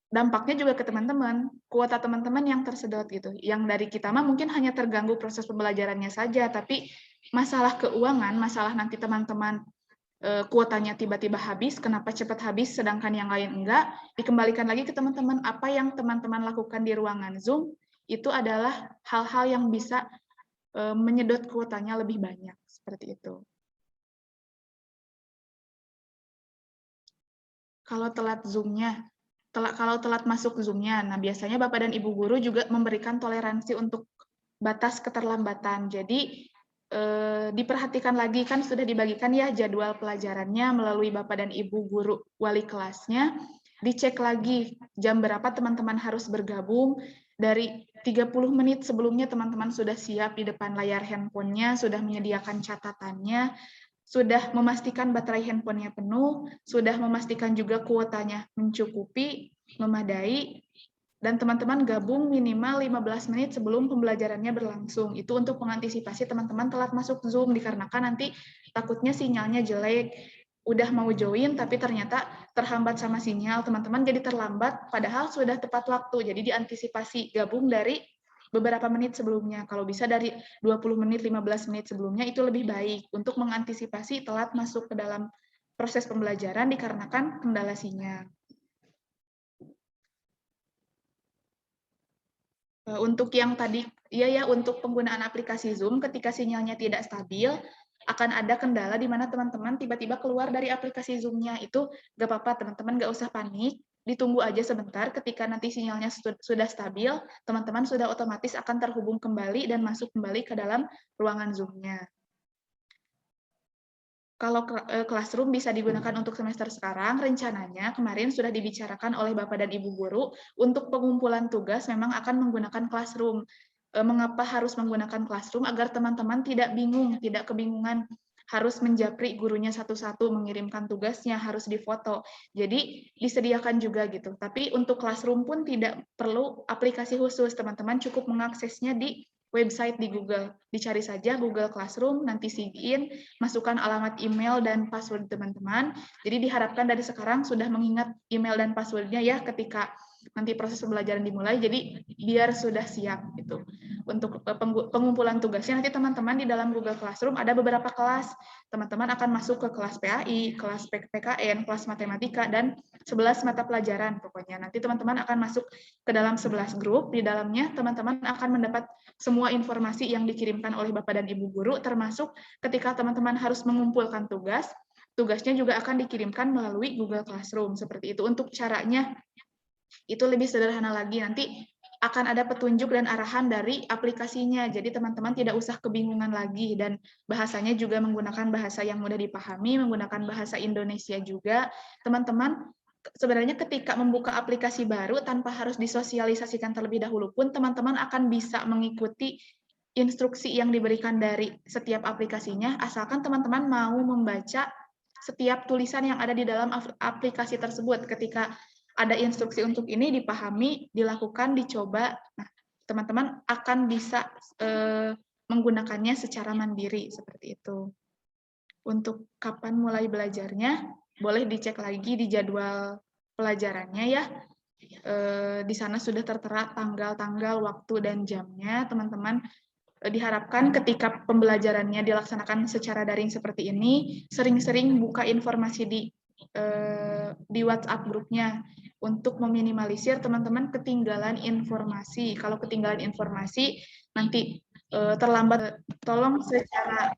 dampaknya juga ke teman-teman, kuota teman-teman yang tersedot gitu. Yang dari kita mah mungkin hanya terganggu proses pembelajarannya saja, tapi masalah keuangan, masalah nanti teman-teman kuotanya tiba-tiba habis, kenapa cepat habis sedangkan yang lain enggak, dikembalikan lagi ke teman-teman. Apa yang teman-teman lakukan di ruangan Zoom itu adalah hal-hal yang bisa menyedot kuotanya lebih banyak, seperti itu. Kalau telat Zoom-nya, kalau telat masuk Zoom-nya, nah biasanya Bapak dan Ibu guru juga memberikan toleransi untuk batas keterlambatan. Jadi diperhatikan lagi, kan sudah dibagikan ya jadwal pelajarannya melalui Bapak dan Ibu guru wali kelasnya, dicek lagi jam berapa teman-teman harus bergabung, dari 30 menit sebelumnya teman-teman sudah siap di depan layar handphonenya, sudah menyediakan catatannya, sudah memastikan baterai handphonenya penuh, sudah memastikan juga kuotanya mencukupi, memadai, dan teman-teman gabung minimal 15 menit sebelum pembelajarannya berlangsung. Itu untuk mengantisipasi teman-teman telat masuk Zoom, dikarenakan nanti takutnya sinyalnya jelek, udah mau join tapi ternyata terhambat sama sinyal, teman-teman jadi terlambat, padahal sudah tepat waktu. Jadi diantisipasi gabung dari beberapa menit sebelumnya. Kalau bisa dari 20 menit, 15 menit sebelumnya itu lebih baik untuk mengantisipasi telat masuk ke dalam proses pembelajaran dikarenakan kendala sinyal. Untuk yang tadi, untuk penggunaan aplikasi Zoom, ketika sinyalnya tidak stabil, akan ada kendala di mana teman-teman tiba-tiba keluar dari aplikasi Zoom-nya. Itu nggak apa-apa, teman-teman nggak usah panik, ditunggu aja sebentar, ketika nanti sinyalnya sudah stabil, teman-teman sudah otomatis akan terhubung kembali dan masuk kembali ke dalam ruangan Zoom-nya. Kalau Classroom bisa digunakan untuk semester sekarang, rencananya kemarin sudah dibicarakan oleh Bapak dan Ibu guru, untuk pengumpulan tugas memang akan menggunakan Classroom. Mengapa harus menggunakan Classroom? Agar teman-teman tidak bingung, tidak kebingungan, harus menjapri gurunya satu-satu, mengirimkan tugasnya, harus difoto. Jadi disediakan juga gitu. Tapi untuk Classroom pun tidak perlu aplikasi khusus, teman-teman cukup mengaksesnya di website di Google. Dicari saja Google Classroom, nanti sign in, masukkan alamat email dan password teman-teman. Jadi diharapkan dari sekarang sudah mengingat email dan passwordnya ya ketika nanti proses pembelajaran dimulai, jadi biar sudah siap gitu. Untuk pengumpulan tugasnya nanti teman-teman di dalam Google Classroom ada beberapa kelas. Teman-teman akan masuk ke kelas PAI, kelas PKN, kelas matematika, dan 11 mata pelajaran pokoknya. Nanti teman-teman akan masuk ke dalam 11 grup, di dalamnya teman-teman akan mendapat semua informasi yang dikirimkan oleh Bapak dan Ibu guru, termasuk ketika teman-teman harus mengumpulkan tugas, tugasnya juga akan dikirimkan melalui Google Classroom. Seperti itu. Untuk caranya, itu lebih sederhana lagi. Nanti akan ada petunjuk dan arahan dari aplikasinya. Jadi teman-teman tidak usah kebingungan lagi. Dan bahasanya juga menggunakan bahasa yang mudah dipahami, menggunakan bahasa Indonesia juga. Teman-teman sebenarnya ketika membuka aplikasi baru tanpa harus disosialisasikan terlebih dahulu pun, teman-teman akan bisa mengikuti instruksi yang diberikan dari setiap aplikasinya, asalkan teman-teman mau membaca setiap tulisan yang ada di dalam aplikasi tersebut. Ketika ada instruksi untuk ini, dipahami, dilakukan, dicoba, nah, teman-teman akan bisa menggunakannya secara mandiri, seperti itu. Untuk kapan mulai belajarnya, boleh dicek lagi di jadwal pelajarannya ya. Di sana sudah tertera tanggal-tanggal, waktu, dan jamnya. Teman-teman diharapkan ketika pembelajarannya dilaksanakan secara daring seperti ini, sering-sering buka informasi di WhatsApp grupnya untuk meminimalisir teman-teman ketinggalan informasi. Kalau ketinggalan informasi nanti terlambat, tolong secara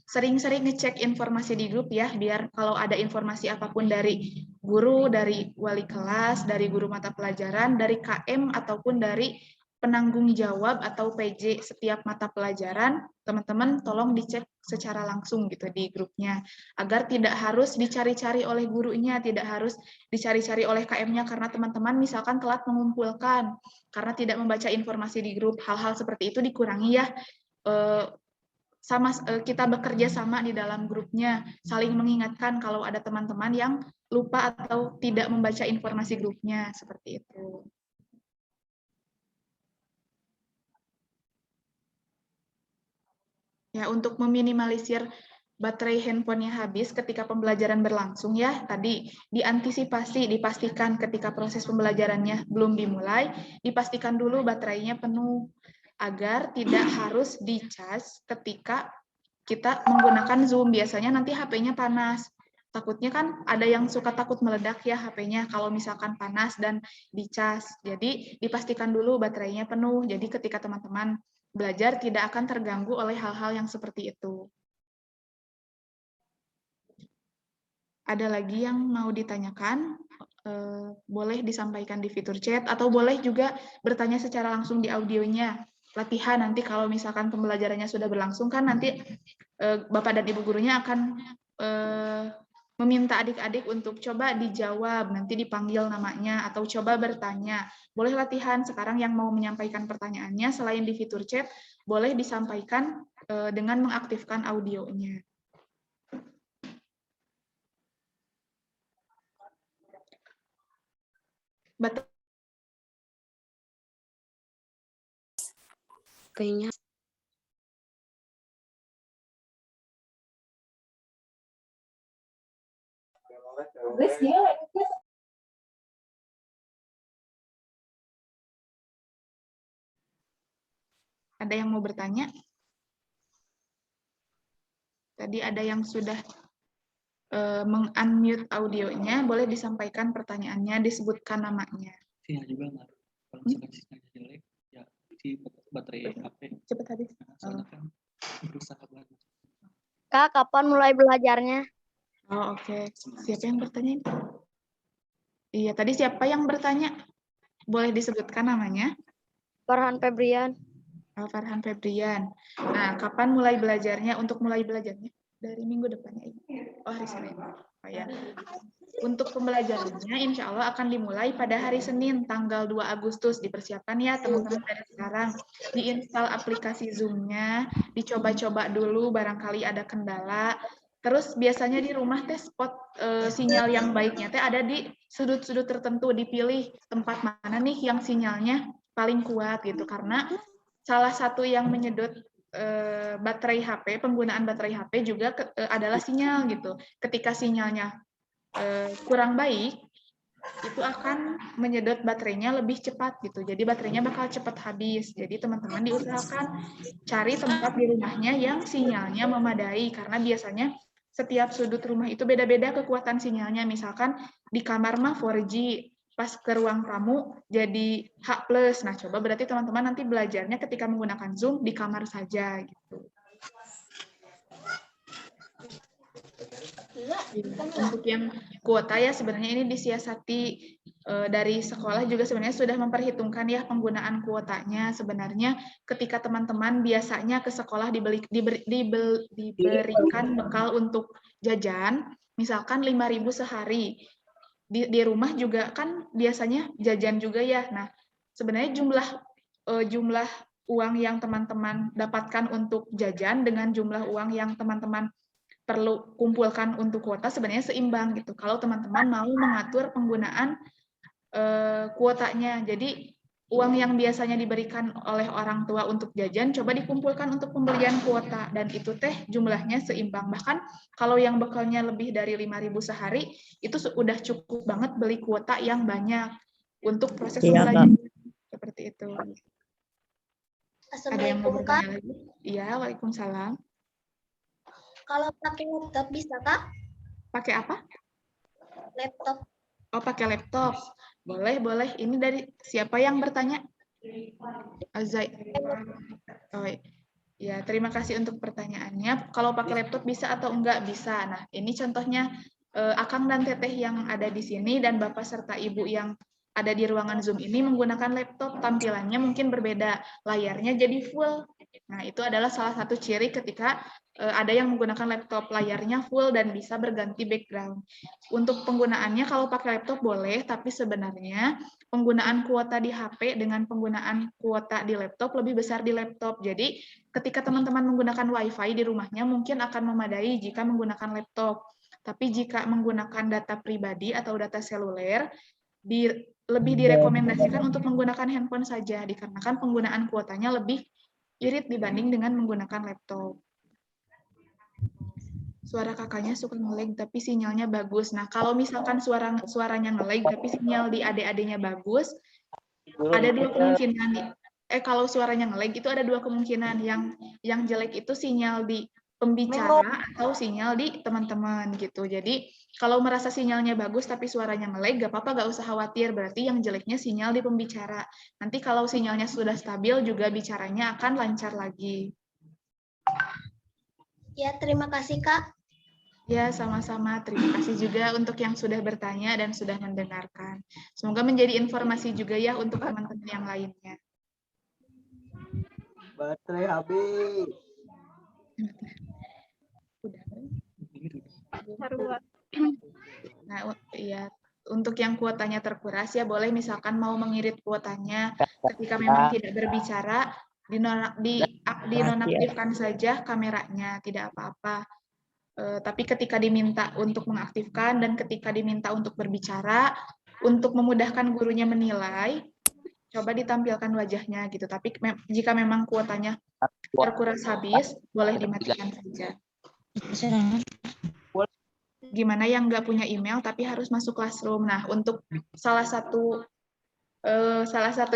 sering-sering ngecek informasi di grup ya, biar kalau ada informasi apapun dari guru, dari wali kelas, dari guru mata pelajaran, dari KM ataupun dari penanggung jawab atau PJ setiap mata pelajaran, teman-teman tolong dicek secara langsung gitu di grupnya, agar tidak harus dicari-cari oleh gurunya, tidak harus dicari-cari oleh KM-nya karena teman-teman misalkan telat mengumpulkan, karena tidak membaca informasi di grup. Hal-hal seperti itu dikurangi ya, kita bekerja sama di dalam grupnya, saling mengingatkan kalau ada teman-teman yang lupa atau tidak membaca informasi grupnya, seperti itu. Ya, untuk meminimalisir baterai handphonenya habis ketika pembelajaran berlangsung ya, tadi diantisipasi, dipastikan ketika proses pembelajarannya belum dimulai, dipastikan dulu baterainya penuh agar tidak harus dicas ketika kita menggunakan Zoom. Biasanya nanti HP-nya panas. Takutnya kan ada yang suka takut meledak ya HP-nya kalau misalkan panas dan dicas. Jadi dipastikan dulu baterainya penuh. Jadi ketika teman-teman belajar tidak akan terganggu oleh hal-hal yang seperti itu. Ada lagi yang mau ditanyakan? Boleh disampaikan di fitur chat atau boleh juga bertanya secara langsung di audionya. Latihan nanti kalau misalkan pembelajarannya sudah berlangsung kan nanti Bapak dan Ibu gurunya akan meminta adik-adik untuk coba dijawab, nanti dipanggil namanya, atau coba bertanya. Boleh latihan sekarang yang mau menyampaikan pertanyaannya, selain di fitur chat, boleh disampaikan dengan mengaktifkan audionya. Betul. Kayaknya Ada yang mau bertanya? Tadi ada yang sudah meng-unmute audionya, boleh disampaikan pertanyaannya, disebutkan namanya. Sinyal juga ngaruh. Kalau misalkan sinyalnya jelek, ya si baterai HP Cepat habis. soalnya kan berusaha banget. Kak, kapan mulai belajarnya? Oh, oke. Siapa yang bertanya ini? Iya, tadi siapa yang bertanya? Boleh disebutkan namanya? Farhan Febrian. Farhan Febrian. Nah, kapan mulai belajarnya? Untuk mulai belajarnya? Dari minggu depannya. Oh, hari Senin. Oh, ya. Untuk pembelajarannya, insya Allah akan dimulai pada hari Senin, tanggal 2 Agustus. Dipersiapkan ya, teman-teman dari sekarang. Diinstal aplikasi Zoom-nya, dicoba-coba dulu, barangkali ada kendala. Terus biasanya di rumah teh spot sinyal yang baiknya teh ada di sudut-sudut tertentu, dipilih tempat mana nih yang sinyalnya paling kuat gitu, karena salah satu yang menyedot baterai HP, penggunaan baterai HP juga adalah sinyal gitu. Ketika sinyalnya kurang baik, itu akan menyedot baterainya lebih cepat gitu. Jadi baterainya bakal cepat habis. Jadi teman-teman diusahakan cari tempat di rumahnya yang sinyalnya memadai, karena biasanya setiap sudut rumah itu beda-beda kekuatan sinyalnya. Misalkan di kamar mah 4G, pas ke ruang tamu jadi H+. Nah, coba berarti teman-teman nanti belajarnya ketika menggunakan Zoom di kamar saja gitu. Untuk yang kuota ya sebenarnya ini disiasati dari sekolah juga sebenarnya sudah memperhitungkan ya penggunaan kuotanya. Sebenarnya ketika teman-teman biasanya ke sekolah diberikan bekal untuk jajan, misalkan 5.000 sehari. Di rumah juga kan biasanya jajan juga ya. Nah, sebenarnya jumlah uang yang teman-teman dapatkan untuk jajan dengan jumlah uang yang teman-teman perlu kumpulkan untuk kuota sebenarnya seimbang gitu. Kalau teman-teman mau mengatur penggunaan kuotanya, jadi uang yang biasanya diberikan oleh orang tua untuk jajan coba dikumpulkan untuk pembelian kuota, dan itu teh jumlahnya seimbang. Bahkan kalau yang bekalnya lebih dari 5.000 sehari itu sudah cukup banget beli kuota yang banyak untuk proses pembelajaran. Seperti itu. Ada yang mau bertanya lagi? Iya, waalaikumsalam. Kalau pakai laptop bisa, Kak? Pakai apa? Laptop. Oh, pakai laptop. Boleh, boleh. Ini dari siapa yang bertanya? Azai. Oh, ya, terima kasih untuk pertanyaannya. Kalau pakai laptop bisa atau enggak? Bisa. Nah, ini contohnya Akang dan Teteh yang ada di sini dan Bapak serta Ibu yang ada di ruangan Zoom ini menggunakan laptop. Tampilannya mungkin berbeda. Layarnya jadi full. Nah, itu adalah salah satu ciri ketika ada yang menggunakan laptop, layarnya full dan bisa berganti background. Untuk penggunaannya kalau pakai laptop boleh, tapi sebenarnya penggunaan kuota di HP dengan penggunaan kuota di laptop lebih besar di laptop. Jadi ketika teman-teman menggunakan WiFi di rumahnya mungkin akan memadai jika menggunakan laptop. Tapi jika menggunakan data pribadi atau data seluler, lebih direkomendasikan untuk menggunakan handphone saja, dikarenakan penggunaan kuotanya lebih irit dibanding dengan menggunakan laptop. Suara kakaknya suka nge-lag tapi sinyalnya bagus. Nah, kalau misalkan suaranya nge-lag tapi sinyal di adik-adiknya bagus, ada dua kemungkinan. Kalau suaranya nge-lag itu ada dua kemungkinan. Yang jelek itu sinyal di pembicara atau sinyal di teman-teman gitu. Jadi kalau merasa sinyalnya bagus tapi suaranya nge-lag, gak apa-apa, gak usah khawatir. Berarti yang jeleknya sinyal di pembicara. Nanti kalau sinyalnya sudah stabil juga bicaranya akan lancar lagi. Ya, terima kasih, Kak. Ya, sama-sama. Terima kasih juga untuk yang sudah bertanya dan sudah mendengarkan. Semoga menjadi informasi juga ya untuk teman-teman yang lainnya. Baterai habis. Nah, ya, untuk yang kuotanya terkuras ya boleh misalkan mau mengirit kuotanya ketika memang tidak berbicara, dinonaktifkan saja kameranya, tidak apa-apa. Tapi ketika diminta untuk mengaktifkan dan ketika diminta untuk berbicara, untuk memudahkan gurunya menilai, coba ditampilkan wajahnya gitu. Tapi jika memang kuotanya terkuras habis, boleh dimatikan saja. Gimana yang nggak punya email tapi harus masuk Classroom? Nah, untuk salah satu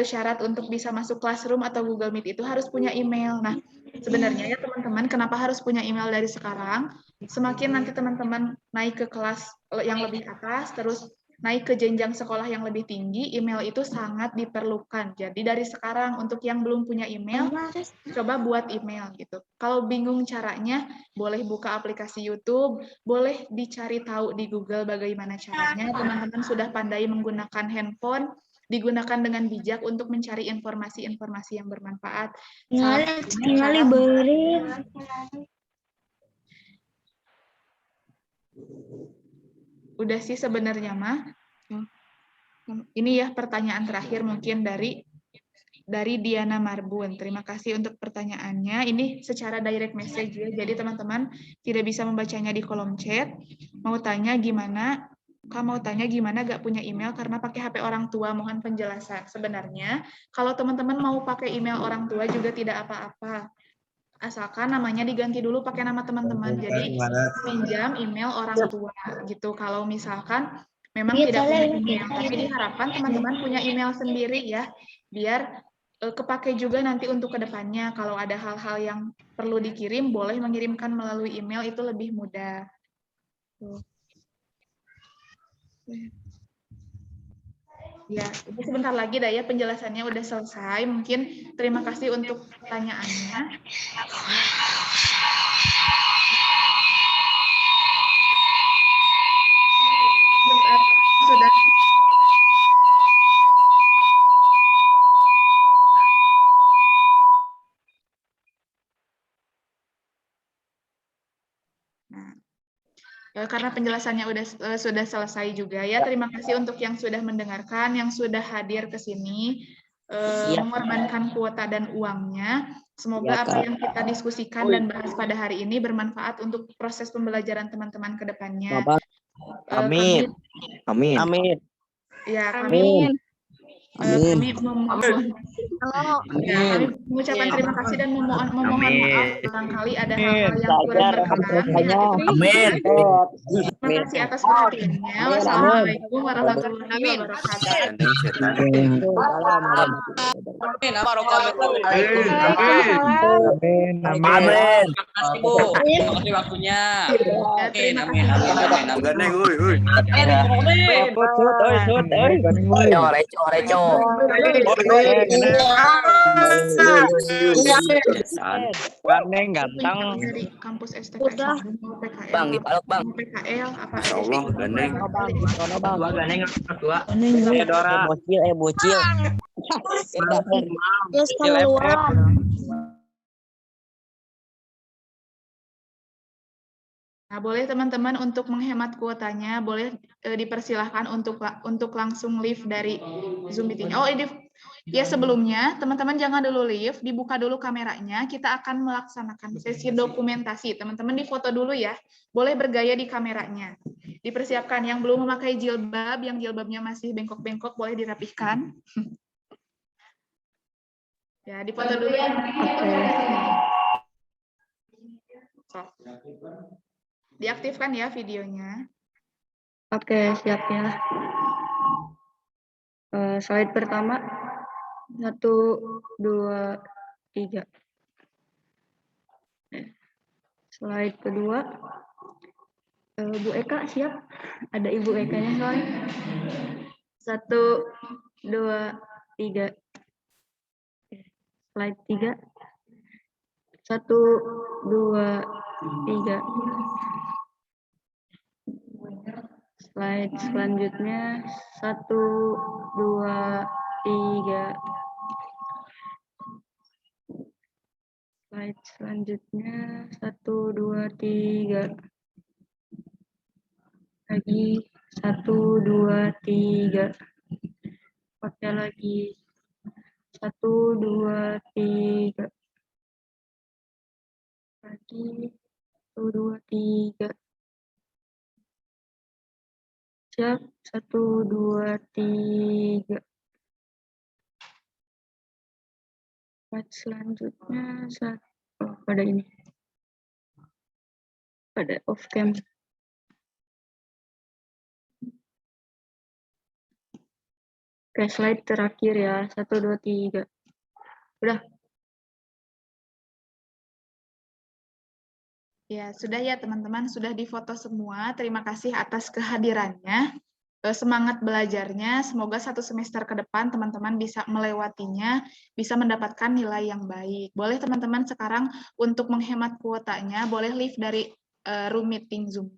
syarat untuk bisa masuk Classroom atau Google Meet itu harus punya email. Nah, sebenarnya ya teman-teman, kenapa harus punya email dari sekarang? Semakin nanti teman-teman naik ke kelas yang lebih atas, terus naik ke jenjang sekolah yang lebih tinggi, email itu sangat diperlukan. Jadi dari sekarang untuk yang belum punya email, coba buat email gitu. Kalau bingung caranya, boleh buka aplikasi YouTube, boleh dicari tahu di Google bagaimana caranya. Teman-teman sudah pandai menggunakan handphone, digunakan dengan bijak untuk mencari informasi-informasi yang bermanfaat. Udah sih sebenarnya mah. Ini ya pertanyaan terakhir mungkin dari Diana Marbun. Terima kasih untuk pertanyaannya. Ini secara direct message ya. Jadi teman-teman tidak bisa membacanya di kolom chat. Mau tanya gimana gak punya email karena pakai HP orang tua, mohon penjelasan. Sebenarnya kalau teman-teman mau pakai email orang tua juga tidak apa-apa. Asalkan namanya diganti dulu pakai nama teman-teman. Jadi pinjam email orang tua gitu. Kalau misalkan memang tidak punya email, tapi diharapkan teman-teman punya email sendiri ya, biar kepake juga nanti untuk kedepannya. Kalau ada hal-hal yang perlu dikirim, boleh mengirimkan melalui email, itu lebih mudah. Tuh. Ya, ini sebentar lagi dah ya penjelasannya udah selesai. Mungkin terima kasih untuk pertanyaannya. Sudah. Karena penjelasannya sudah selesai juga ya. Terima kasih untuk yang sudah mendengarkan, yang sudah hadir ke sini, mengorbankan kuota dan uangnya. Semoga apa yang kita diskusikan dan bahas pada hari ini bermanfaat untuk proses pembelajaran teman-teman ke depannya. Amin. Amin. Amin. Ya, kami Amin. mengucapkan terima kasih dan memohon maaf barangkali ada hal-hal yang kurang berkenan. Amin. Terima kasih atas perhatiannya. Wassalamualaikum warahmatullahi wabarakatuh. Amin. Terima kasih waktunya. Terima kasih. Ganeng ganteng. Dari kampus STKS PKL. Bang, dipalok bang. PKL apa Masya Allah, gandeng. Tua ganeng tua. Bocil. Nah, boleh teman-teman untuk menghemat kuotanya, boleh dipersilahkan untuk langsung live dari Zoom meeting. Oh, ini ya sebelumnya teman-teman jangan dulu live, dibuka dulu kameranya. Kita akan melaksanakan sesi dokumentasi. Teman-teman difoto dulu ya. Boleh bergaya di kameranya. Dipersiapkan yang belum memakai jilbab, yang jilbabnya masih bengkok-bengkok boleh dirapihkan. Ya, difoto dulu ya. Diaktifkan ya videonya. Oke, siap ya. Slide pertama. 1, 2, 3. Slide kedua. Bu Eka siap? Ada Ibu Ekanya soalnya. 1, 2, 3. Slide 3. 1, 2, 3. Slide selanjutnya 1, 2, 3. Slide selanjutnya 1, 2, 3. Lagi 1, 2, 3. Pakai lagi 1, 2, 3. Lagi 1, 2, 3. Siap, 1, 2, 3. Slide selanjutnya pada ini. Pada off cam. Oke, slide terakhir ya. 1, 2, 3. Udah. Ya, sudah ya teman-teman, sudah difoto semua. Terima kasih atas kehadirannya. Semangat belajarnya, semoga 1 semester ke depan teman-teman bisa melewatinya, bisa mendapatkan nilai yang baik. Boleh teman-teman sekarang untuk menghemat kuotanya, boleh leave dari room meeting Zoom.